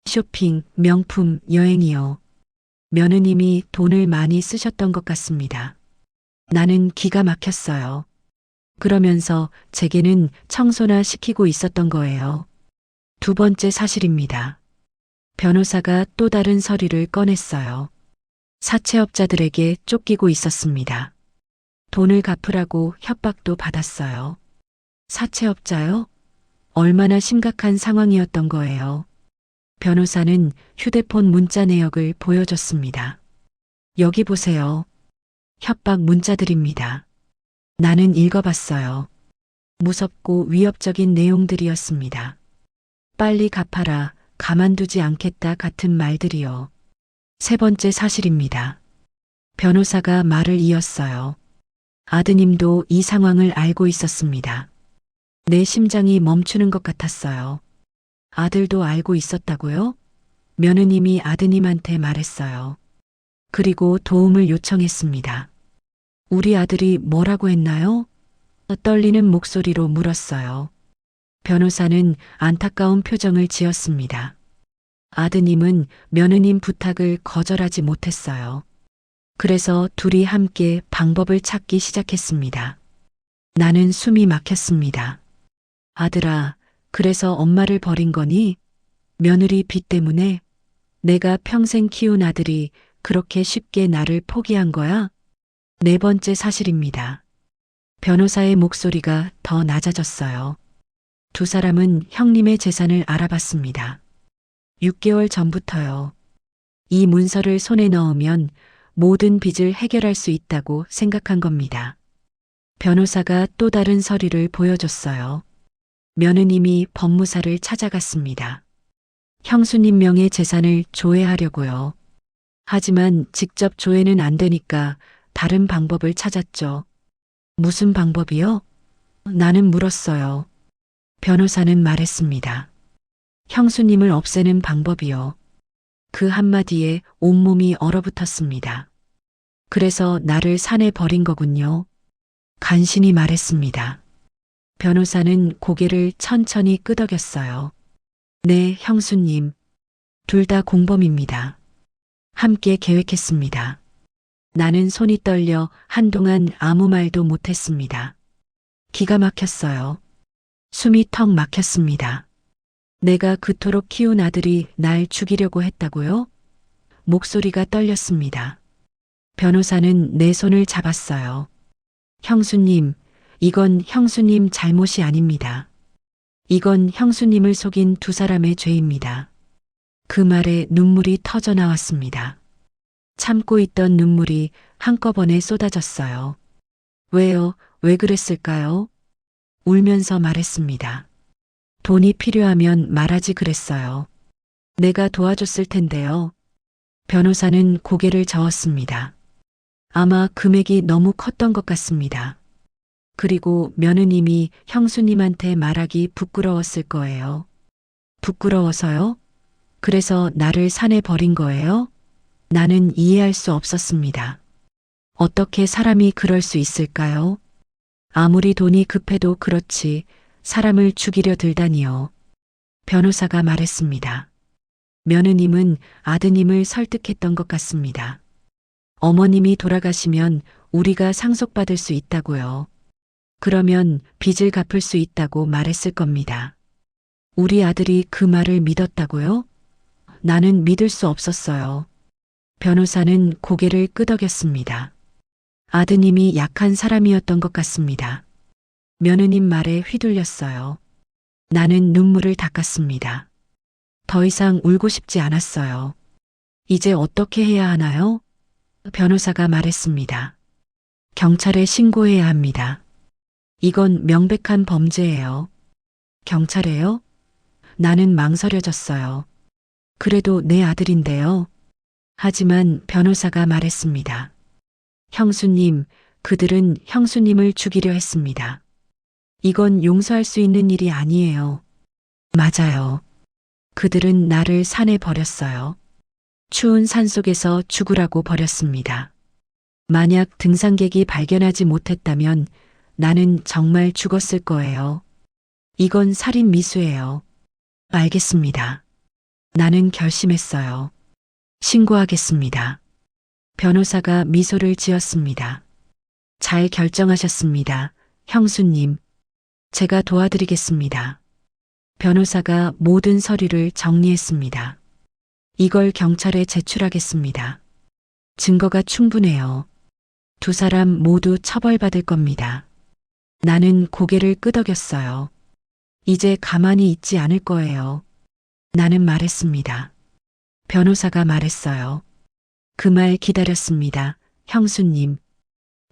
쇼핑, 명품, 여행이요. 며느님이 돈을 많이 쓰셨던 것 같습니다. 나는 기가 막혔어요. 그러면서 제게는 청소나 시키고 있었던 거예요. 두 번째 사실입니다. 변호사가 또 다른 서류를 꺼냈어요. 사채업자들에게 쫓기고 있었습니다. 돈을 갚으라고 협박도 받았어요. 사채업자요? 얼마나 심각한 상황이었던 거예요. 변호사는 휴대폰 문자 내역을 보여줬습니다. 여기 보세요. 협박 문자들입니다. 나는 읽어봤어요. 무섭고 위협적인 내용들이었습니다. 빨리 갚아라, 가만두지 않겠다 같은 말들이요. 세 번째 사실입니다. 변호사가 말을 이었어요. 아드님도 이 상황을 알고 있었습니다. 내 심장이 멈추는 것 같았어요. 아들도 알고 있었다고요? 며느님이 아드님한테 말했어요. 그리고 도움을 요청했습니다. 우리 아들이 뭐라고 했나요? 떨리는 목소리로 물었어요. 변호사는 안타까운 표정을 지었습니다. 아드님은 며느님 부탁을 거절하지 못했어요. 그래서 둘이 함께 방법을 찾기 시작했습니다. 나는 숨이 막혔습니다. 아들아, 그래서 엄마를 버린 거니? 며느리 빚 때문에? 내가 평생 키운 아들이 그렇게 쉽게 나를 포기한 거야? 네 번째 사실입니다. 변호사의 목소리가 더 낮아졌어요. 두 사람은 형님의 재산을 알아봤습니다. 6개월 전부터요. 이 문서를 손에 넣으면 모든 빚을 해결할 수 있다고 생각한 겁니다. 변호사가 또 다른 서류를 보여줬어요. 며느님이 법무사를 찾아갔습니다. 형수님 명의 재산을 조회하려고요. 하지만 직접 조회는 안 되니까 다른 방법을 찾았죠. 무슨 방법이요? 나는 물었어요. 변호사는 말했습니다. 형수님을 없애는 방법이요. 그 한마디에 온몸이 얼어붙었습니다. 그래서 나를 산에 버린 거군요. 간신히 말했습니다. 변호사는 고개를 천천히 끄덕였어요. 네, 형수님. 둘 다 공범입니다. 함께 계획했습니다. 나는 손이 떨려 한동안 아무 말도 못했습니다. 기가 막혔어요. 숨이 턱 막혔습니다. 내가 그토록 키운 아들이 날 죽이려고 했다고요? 목소리가 떨렸습니다. 변호사는 내 손을 잡았어요. 형수님, 이건 형수님 잘못이 아닙니다. 이건 형수님을 속인 두 사람의 죄입니다. 그 말에 눈물이 터져 나왔습니다. 참고 있던 눈물이 한꺼번에 쏟아졌어요. 왜요? 왜 그랬을까요? 울면서 말했습니다. 돈이 필요하면 말하지 그랬어요. 내가 도와줬을 텐데요. 변호사는 고개를 저었습니다. 아마 금액이 너무 컸던 것 같습니다. 그리고 며느님이 형수님한테 말하기 부끄러웠을 거예요. 부끄러워서요? 그래서 나를 산에 버린 거예요? 나는 이해할 수 없었습니다. 어떻게 사람이 그럴 수 있을까요? 아무리 돈이 급해도 그렇지 사람을 죽이려 들다니요. 변호사가 말했습니다. 며느님은 아드님을 설득했던 것 같습니다. 어머님이 돌아가시면 우리가 상속받을 수 있다고요. 그러면 빚을 갚을 수 있다고 말했을 겁니다. 우리 아들이 그 말을 믿었다고요? 나는 믿을 수 없었어요. 변호사는 고개를 끄덕였습니다. 아드님이 약한 사람이었던 것 같습니다. 며느님 말에 휘둘렸어요. 나는 눈물을 닦았습니다. 더 이상 울고 싶지 않았어요. 이제 어떻게 해야 하나요? 변호사가 말했습니다. 경찰에 신고해야 합니다. 이건 명백한 범죄예요. 경찰에요? 나는 망설여졌어요. 그래도 내 아들인데요. 하지만 변호사가 말했습니다. 형수님, 그들은 형수님을 죽이려 했습니다. 이건 용서할 수 있는 일이 아니에요. 맞아요. 그들은 나를 산에 버렸어요. 추운 산 속에서 죽으라고 버렸습니다. 만약 등산객이 발견하지 못했다면 나는 정말 죽었을 거예요. 이건 살인 미수예요. 알겠습니다. 나는 결심했어요. 신고하겠습니다. 변호사가 미소를 지었습니다. 잘 결정하셨습니다. 형수님, 제가 도와드리겠습니다. 변호사가 모든 서류를 정리했습니다. 이걸 경찰에 제출하겠습니다. 증거가 충분해요. 두 사람 모두 처벌받을 겁니다. 나는 고개를 끄덕였어요. 이제 가만히 있지 않을 거예요. 나는 말했습니다. 변호사가 말했어요. 그 말 기다렸습니다. 형수님,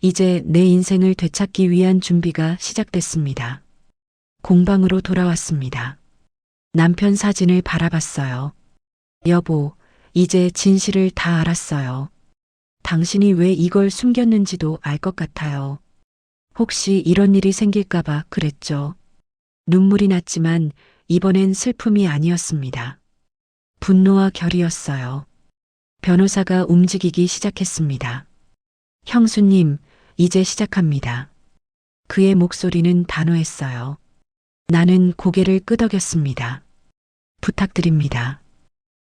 이제 내 인생을 되찾기 위한 준비가 시작됐습니다. 공방으로 돌아왔습니다. 남편 사진을 바라봤어요. 여보, 이제 진실을 다 알았어요. 당신이 왜 이걸 숨겼는지도 알 것 같아요. 혹시 이런 일이 생길까봐 그랬죠. 눈물이 났지만 이번엔 슬픔이 아니었습니다. 분노와 결이었어요. 변호사가 움직이기 시작했습니다. 형수님, 이제 시작합니다. 그의 목소리는 단호했어요. 나는 고개를 끄덕였습니다. 부탁드립니다.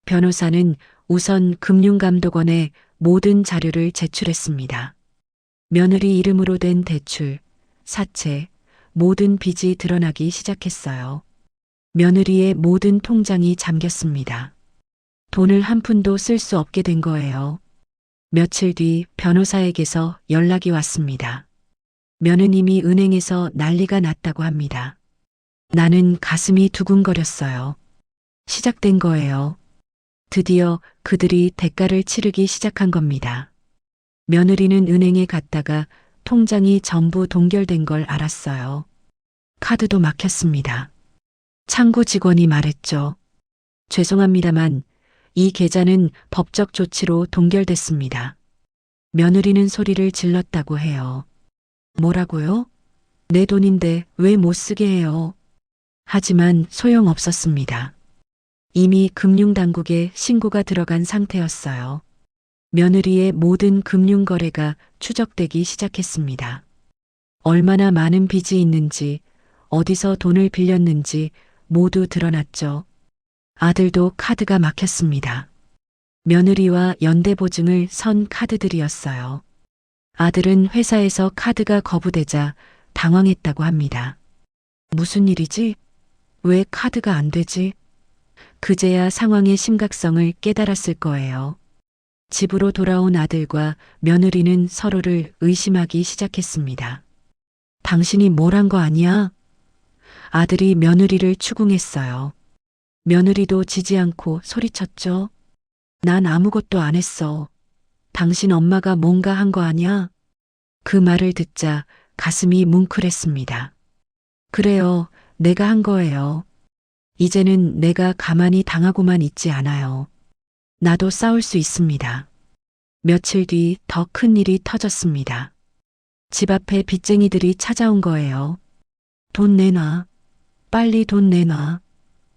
변호사는 우선 금융감독원에 모든 자료를 제출했습니다. 며느리 이름으로 된 대출, 사채, 모든 빚이 드러나기 시작했어요. 며느리의 모든 통장이 잠겼습니다. 돈을 한 푼도 쓸 수 없게 된 거예요. 며칠 뒤 변호사에게서 연락이 왔습니다. 며느님이 은행에서 난리가 났다고 합니다. 나는 가슴이 두근거렸어요. 시작된 거예요. 드디어 그들이 대가를 치르기 시작한 겁니다. 며느리는 은행에 갔다가 통장이 전부 동결된 걸 알았어요. 카드도 막혔습니다. 창구 직원이 말했죠. 죄송합니다만 이 계좌는 법적 조치로 동결됐습니다. 며느리는 소리를 질렀다고 해요. 뭐라고요? 내 돈인데 왜 못 쓰게 해요? 하지만 소용없었습니다. 이미 금융당국에 신고가 들어간 상태였어요. 며느리의 모든 금융거래가 추적되기 시작했습니다. 얼마나 많은 빚이 있는지, 어디서 돈을 빌렸는지 모두 드러났죠. 아들도 카드가 막혔습니다. 며느리와 연대보증을 선 카드들이었어요. 아들은 회사에서 카드가 거부되자 당황했다고 합니다. 무슨 일이지? 왜 카드가 안 되지? 그제야 상황의 심각성을 깨달았을 거예요. 집으로 돌아온 아들과 며느리는 서로를 의심하기 시작했습니다. 당신이 뭘 한 거 아니야? 아들이 며느리를 추궁했어요. 며느리도 지지 않고 소리쳤죠. 난 아무것도 안 했어. 당신 엄마가 뭔가 한 거 아니야? 그 말을 듣자 가슴이 뭉클했습니다. 그래요, 내가 한 거예요. 이제는 내가 가만히 당하고만 있지 않아요. 나도 싸울 수 있습니다. 며칠 뒤 더 큰 일이 터졌습니다. 집 앞에 빚쟁이들이 찾아온 거예요. 돈 내놔. 빨리 돈 내놔.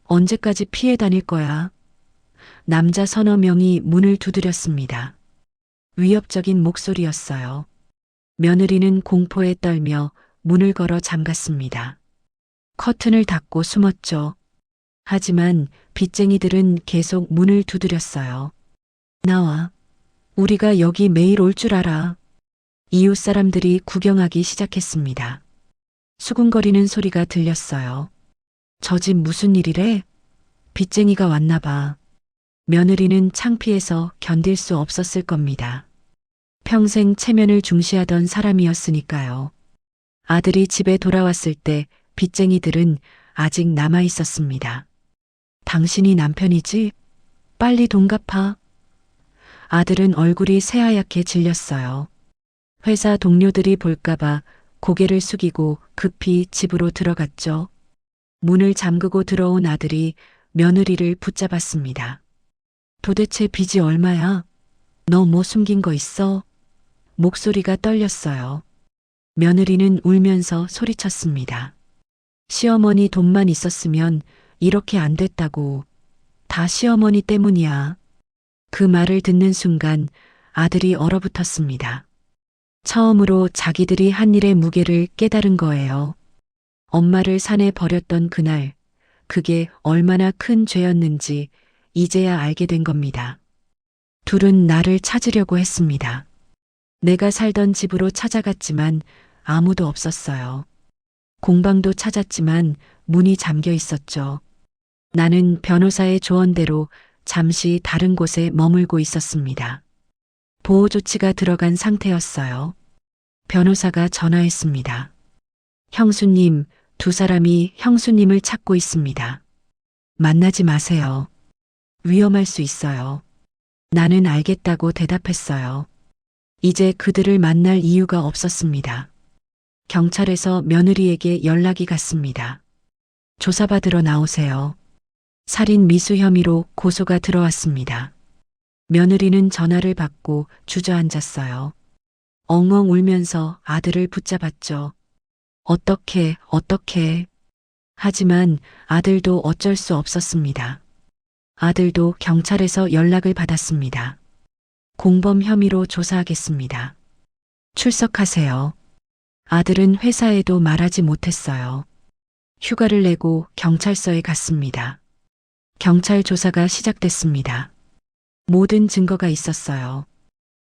언제까지 피해 다닐 거야? 남자 서너 명이 문을 두드렸습니다. 위협적인 목소리였어요. 며느리는 공포에 떨며 문을 걸어 잠갔습니다. 커튼을 닫고 숨었죠. 하지만 빚쟁이들은 계속 문을 두드렸어요. 나와. 우리가 여기 매일 올 줄 알아. 이웃 사람들이 구경하기 시작했습니다. 수군거리는 소리가 들렸어요. 저 집 무슨 일이래? 빚쟁이가 왔나 봐. 며느리는 창피해서 견딜 수 없었을 겁니다. 평생 체면을 중시하던 사람이었으니까요. 아들이 집에 돌아왔을 때 빚쟁이들은 아직 남아 있었습니다. 당신이 남편이지? 빨리 돈 갚아. 아들은 얼굴이 새하얗게 질렸어요. 회사 동료들이 볼까봐 고개를 숙이고 급히 집으로 들어갔죠. 문을 잠그고 들어온 아들이 며느리를 붙잡았습니다. 도대체 빚이 얼마야? 너 뭐 숨긴 거 있어? 목소리가 떨렸어요. 며느리는 울면서 소리쳤습니다. 시어머니 돈만 있었으면 이렇게 안 됐다고. 다 시어머니 때문이야. 그 말을 듣는 순간 아들이 얼어붙었습니다. 처음으로 자기들이 한 일의 무게를 깨달은 거예요. 엄마를 산에 버렸던 그날, 그게 얼마나 큰 죄였는지 이제야 알게 된 겁니다. 둘은 나를 찾으려고 했습니다. 내가 살던 집으로 찾아갔지만 아무도 없었어요. 공방도 찾았지만 문이 잠겨 있었죠. 나는 변호사의 조언대로 잠시 다른 곳에 머물고 있었습니다. 보호 조치가 들어간 상태였어요. 변호사가 전화했습니다. 형수님, 두 사람이 형수님을 찾고 있습니다. 만나지 마세요. 위험할 수 있어요. 나는 알겠다고 대답했어요. 이제 그들을 만날 이유가 없었습니다. 경찰에서 며느리에게 연락이 갔습니다. 조사받으러 나오세요. 살인 미수 혐의로 고소가 들어왔습니다. 며느리는 전화를 받고 주저앉았어요. 엉엉 울면서 아들을 붙잡았죠. 어떻게. 하지만 아들도 어쩔 수 없었습니다. 아들도 경찰에서 연락을 받았습니다. 공범 혐의로 조사하겠습니다. 출석하세요. 아들은 회사에도 말하지 못했어요. 휴가를 내고 경찰서에 갔습니다. 경찰 조사가 시작됐습니다. 모든 증거가 있었어요.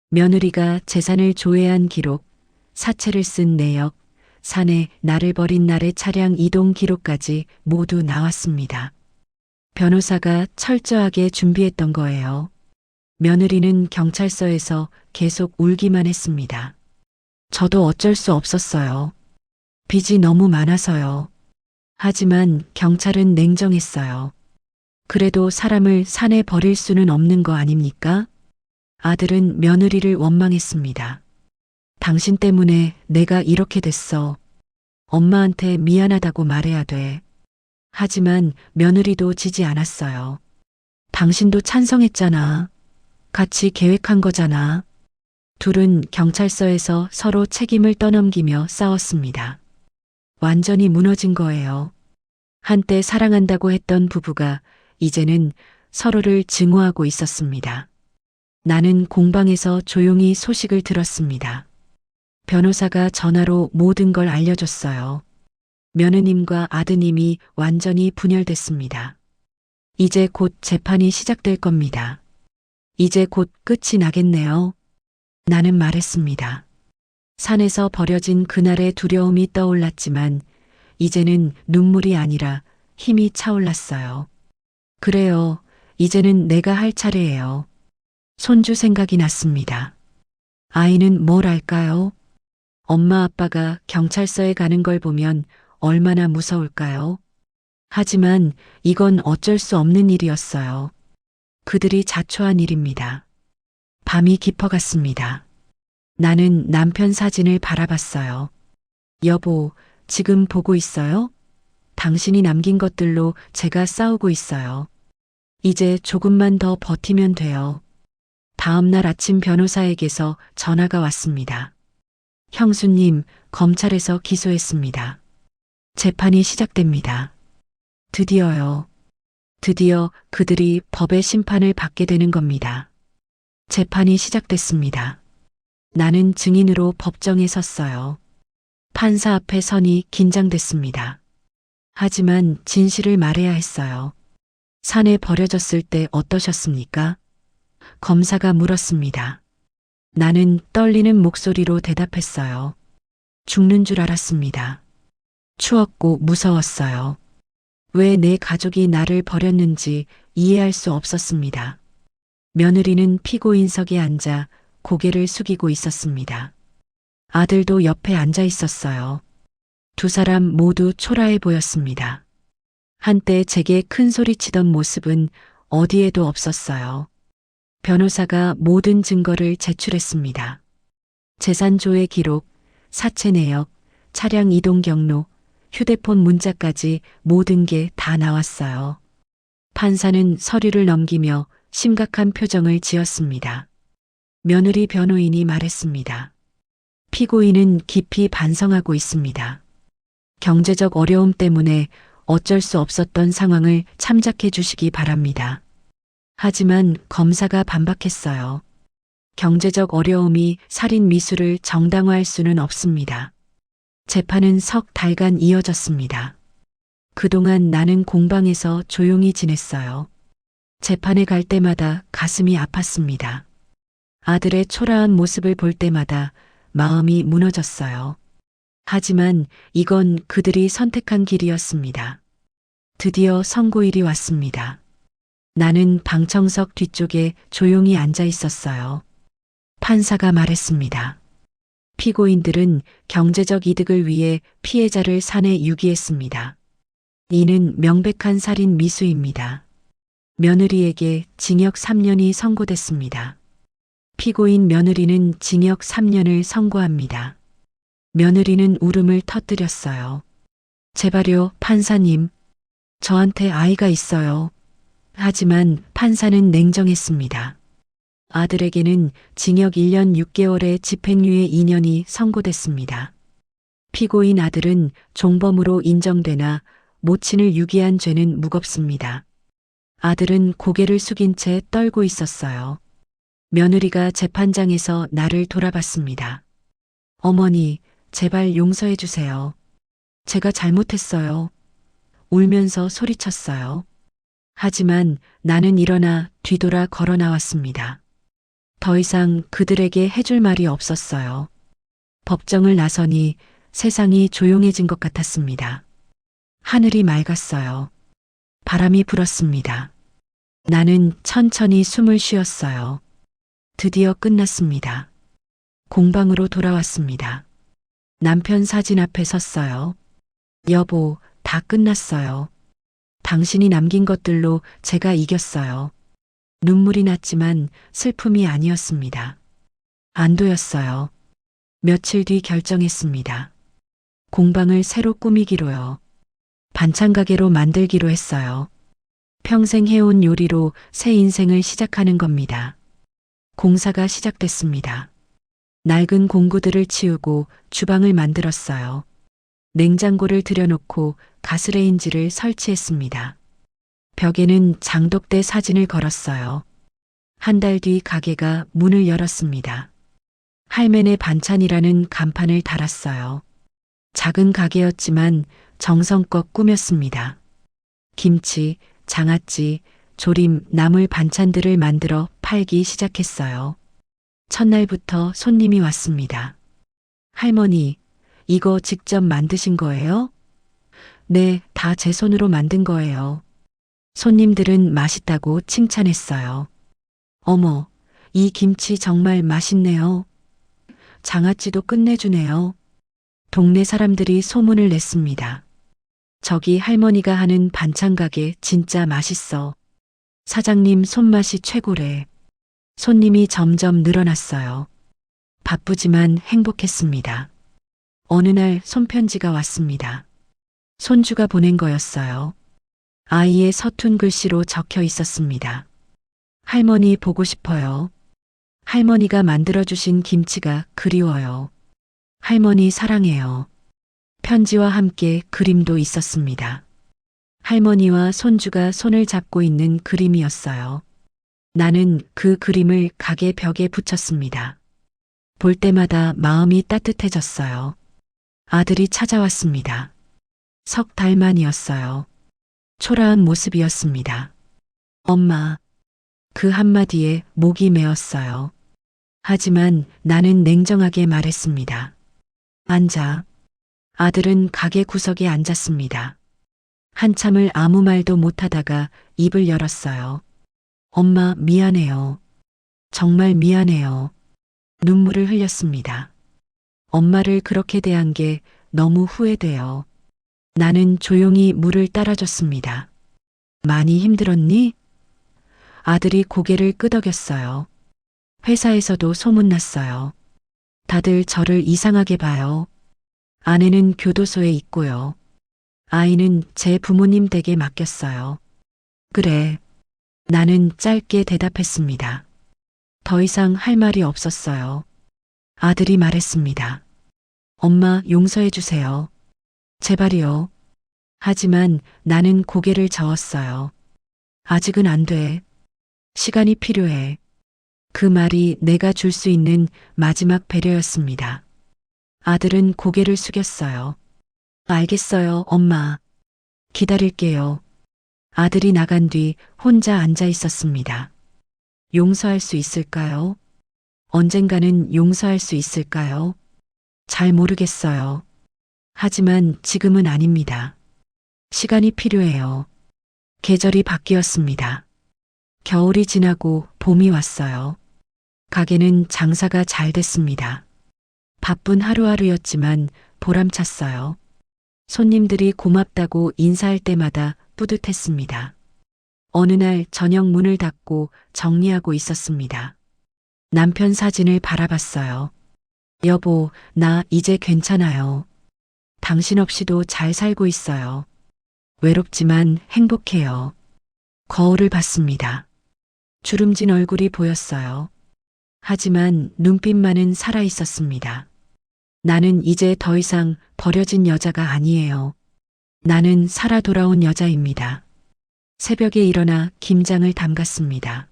며느리가 재산을 조회한 기록, 사채를 쓴 내역, 산에 나를 버린 날의 차량 이동 기록까지 모두 나왔습니다. 변호사가 철저하게 준비했던 거예요. 며느리는 경찰서에서 계속 울기만 했습니다. 저도 어쩔 수 없었어요. 빚이 너무 많아서요. 하지만 경찰은 냉정했어요. 그래도 사람을 산에 버릴 수는 없는 거 아닙니까? 아들은 며느리를 원망했습니다. 당신 때문에 내가 이렇게 됐어. 엄마한테 미안하다고 말해야 돼. 하지만 며느리도 지지 않았어요. 당신도 찬성했잖아. 같이 계획한 거잖아. 둘은 경찰서에서 서로 책임을 떠넘기며 싸웠습니다. 완전히 무너진 거예요. 한때 사랑한다고 했던 부부가 이제는 서로를 증오하고 있었습니다. 나는 공방에서 조용히 소식을 들었습니다. 변호사가 전화로 모든 걸 알려줬어요. 며느님과 아드님이 완전히 분열됐습니다. 이제 곧 재판이 시작될 겁니다. 이제 곧 끝이 나겠네요. 나는 말했습니다. 산에서 버려진 그날의 두려움이 떠올랐지만 이제는 눈물이 아니라 힘이 차올랐어요. 그래요. 이제는 내가 할 차례예요. 손주 생각이 났습니다. 아이는 뭘 알까요? 엄마 아빠가 경찰서에 가는 걸 보면 얼마나 무서울까요? 하지만 이건 어쩔 수 없는 일이었어요. 그들이 자초한 일입니다. 밤이 깊어갔습니다. 나는 남편 사진을 바라봤어요. 여보, 지금 보고 있어요? 당신이 남긴 것들로 제가 싸우고 있어요. 이제 조금만 더 버티면 돼요. 다음 날 아침 변호사에게서 전화가 왔습니다. 형수님, 검찰에서 기소했습니다. 재판이 시작됩니다. 드디어요. 드디어 그들이 법의 심판을 받게 되는 겁니다. 재판이 시작됐습니다. 나는 증인으로 법정에 섰어요. 판사 앞에 서니 긴장됐습니다. 하지만 진실을 말해야 했어요. 산에 버려졌을 때 어떠셨습니까? 검사가 물었습니다. 나는 떨리는 목소리로 대답했어요. 죽는 줄 알았습니다. 추웠고 무서웠어요. 왜 내 가족이 나를 버렸는지 이해할 수 없었습니다. 며느리는 피고인석에 앉아 고개를 숙이고 있었습니다. 아들도 옆에 앉아 있었어요. 두 사람 모두 초라해 보였습니다. 한때 제게 큰 소리치던 모습은 어디에도 없었어요. 변호사가 모든 증거를 제출했습니다. 재산 조회 기록, 사체 내역, 차량 이동 경로, 휴대폰 문자까지 모든 게 다 나왔어요. 판사는 서류를 넘기며 심각한 표정을 지었습니다. 며느리 변호인이 말했습니다. 피고인은 깊이 반성하고 있습니다. 경제적 어려움 때문에 어쩔 수 없었던 상황을 참작해 주시기 바랍니다. 하지만 검사가 반박했어요. 경제적 어려움이 살인 미수를 정당화할 수는 없습니다. 재판은 석 달간 이어졌습니다. 그동안 나는 공방에서 조용히 지냈어요. 재판에 갈 때마다 가슴이 아팠습니다. 아들의 초라한 모습을 볼 때마다 마음이 무너졌어요. 하지만 이건 그들이 선택한 길이었습니다. 드디어 선고일이 왔습니다. 나는 방청석 뒤쪽에 조용히 앉아 있었어요. 판사가 말했습니다. 피고인들은 경제적 이득을 위해 피해자를 산에 유기했습니다. 이는 명백한 살인 미수입니다. 며느리에게 징역 3년이 선고됐습니다. 피고인 며느리는 징역 3년을 선고합니다. 며느리는 울음을 터뜨렸어요. 제발요, 판사님. 저한테 아이가 있어요. 하지만 판사는 냉정했습니다. 아들에게는 징역 1년 6개월의 집행유예 2년이 선고됐습니다. 피고인 아들은 종범으로 인정되나 모친을 유기한 죄는 무겁습니다. 아들은 고개를 숙인 채 떨고 있었어요. 며느리가 재판장에서 나를 돌아봤습니다. 어머니, 제발 용서해 주세요. 제가 잘못했어요. 울면서 소리쳤어요. 하지만 나는 일어나 뒤돌아 걸어 나왔습니다. 더 이상 그들에게 해줄 말이 없었어요. 법정을 나서니 세상이 조용해진 것 같았습니다. 하늘이 맑았어요. 바람이 불었습니다. 나는 천천히 숨을 쉬었어요. 드디어 끝났습니다. 공방으로 돌아왔습니다. 남편 사진 앞에 섰어요. 여보, 다 끝났어요. 당신이 남긴 것들로 제가 이겼어요. 눈물이 났지만 슬픔이 아니었습니다. 안도였어요. 며칠 뒤 결정했습니다. 공방을 새로 꾸미기로요. 반찬 가게로 만들기로 했어요. 평생 해온 요리로 새 인생을 시작하는 겁니다. 공사가 시작됐습니다. 낡은 공구들을 치우고 주방을 만들었어요. 냉장고를 들여놓고 가스레인지를 설치했습니다. 벽에는 장독대 사진을 걸었어요. 한 달 뒤 가게가 문을 열었습니다. 할매네 반찬이라는 간판을 달았어요. 작은 가게였지만 정성껏 꾸몄습니다. 김치, 장아찌, 조림, 나물 반찬들을 만들어 팔기 시작했어요. 첫날부터 손님이 왔습니다. 할머니, 이거 직접 만드신 거예요? 네, 다 제 손으로 만든 거예요. 손님들은 맛있다고 칭찬했어요. 어머, 이 김치 정말 맛있네요. 장아찌도 끝내주네요. 동네 사람들이 소문을 냈습니다. 저기 할머니가 하는 반찬 가게 진짜 맛있어. 사장님 손맛이 최고래. 손님이 점점 늘어났어요. 바쁘지만 행복했습니다. 어느 날 손편지가 왔습니다. 손주가 보낸 거였어요. 아이의 서툰 글씨로 적혀 있었습니다. 할머니 보고 싶어요. 할머니가 만들어주신 김치가 그리워요. 할머니 사랑해요. 편지와 함께 그림도 있었습니다. 할머니와 손주가 손을 잡고 있는 그림이었어요. 나는 그 그림을 가게 벽에 붙였습니다. 볼 때마다 마음이 따뜻해졌어요. 아들이 찾아왔습니다. 석 달 만이었어요. 초라한 모습이었습니다. 엄마. 그 한마디에 목이 메었어요. 하지만 나는 냉정하게 말했습니다. 앉아. 아들은 가게 구석에 앉았습니다. 한참을 아무 말도 못하다가 입을 열었어요. 엄마, 미안해요. 정말 미안해요. 눈물을 흘렸습니다. 엄마를 그렇게 대한 게 너무 후회돼요. 나는 조용히 물을 따라줬습니다. 많이 힘들었니? 아들이 고개를 끄덕였어요. 회사에서도 소문났어요. 다들 저를 이상하게 봐요. 아내는 교도소에 있고요. 아이는 제 부모님 댁에 맡겼어요. 그래. 나는 짧게 대답했습니다. 더 이상 할 말이 없었어요. 아들이 말했습니다. 엄마 용서해 주세요. 제발이요. 하지만 나는 고개를 저었어요. 아직은 안 돼. 시간이 필요해. 그 말이 내가 줄 수 있는 마지막 배려였습니다. 아들은 고개를 숙였어요. 알겠어요, 엄마. 기다릴게요. 아들이 나간 뒤 혼자 앉아 있었습니다. 용서할 수 있을까요? 언젠가는 용서할 수 있을까요? 잘 모르겠어요. 하지만 지금은 아닙니다. 시간이 필요해요. 계절이 바뀌었습니다. 겨울이 지나고 봄이 왔어요. 가게는 장사가 잘 됐습니다. 바쁜 하루하루였지만 보람찼어요. 손님들이 고맙다고 인사할 때마다 뿌듯했습니다. 어느 날 저녁 문을 닫고 정리하고 있었습니다. 남편 사진을 바라봤어요. 여보, 나 이제 괜찮아요. 당신 없이도 잘 살고 있어요. 외롭지만 행복해요. 거울을 봤습니다. 주름진 얼굴이 보였어요. 하지만 눈빛만은 살아 있었습니다. 나는 이제 더 이상 버려진 여자가 아니에요. 나는 살아 돌아온 여자입니다. 새벽에 일어나 김장을 담갔습니다.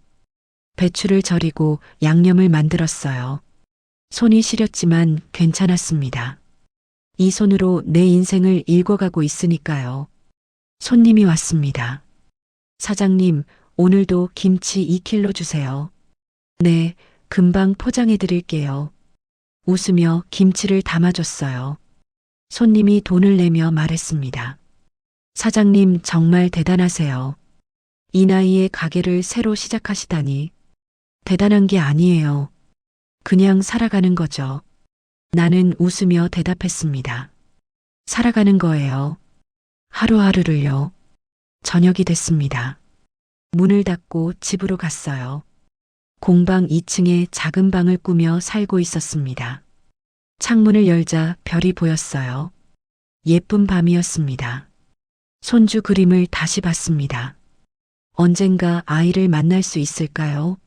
배추를 절이고 양념을 만들었어요. 손이 시렸지만 괜찮았습니다. 이 손으로 내 인생을 읽어가고 있으니까요. 손님이 왔습니다. 사장님, 오늘도 김치 2kg 주세요. 네, 금방 포장해 드릴게요. 웃으며 김치를 담아줬어요. 손님이 돈을 내며 말했습니다. 사장님 정말 대단하세요. 이 나이에 가게를 새로 시작하시다니. 대단한 게 아니에요. 그냥 살아가는 거죠. 나는 웃으며 대답했습니다. 살아가는 거예요. 하루하루를요. 저녁이 됐습니다. 문을 닫고 집으로 갔어요. 공방 2층에 작은 방을 꾸며 살고 있었습니다. 창문을 열자 별이 보였어요. 예쁜 밤이었습니다. 손주 그림을 다시 봤습니다. 언젠가 아이를 만날 수 있을까요?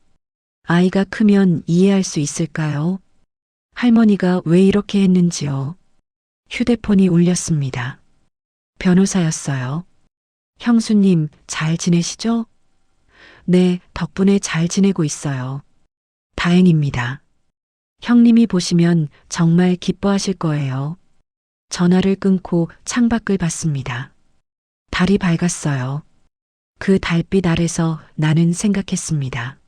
아이가 크면 이해할 수 있을까요? 할머니가 왜 이렇게 했는지요? 휴대폰이 울렸습니다. 변호사였어요. 형수님, 잘 지내시죠? 네, 덕분에 잘 지내고 있어요. 다행입니다. 형님이 보시면 정말 기뻐하실 거예요. 전화를 끊고 창밖을 봤습니다. 달이 밝았어요. 그 달빛 아래서 나는 생각했습니다.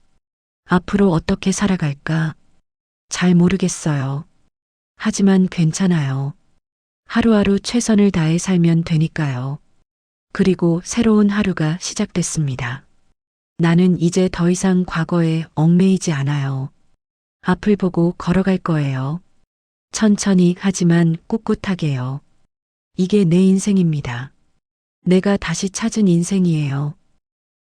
앞으로 어떻게 살아갈까? 잘 모르겠어요. 하지만 괜찮아요. 하루하루 최선을 다해 살면 되니까요. 그리고 새로운 하루가 시작됐습니다. 나는 이제 더 이상 과거에 얽매이지 않아요. 앞을 보고 걸어갈 거예요. 천천히 하지만 꿋꿋하게요. 이게 내 인생입니다. 내가 다시 찾은 인생이에요.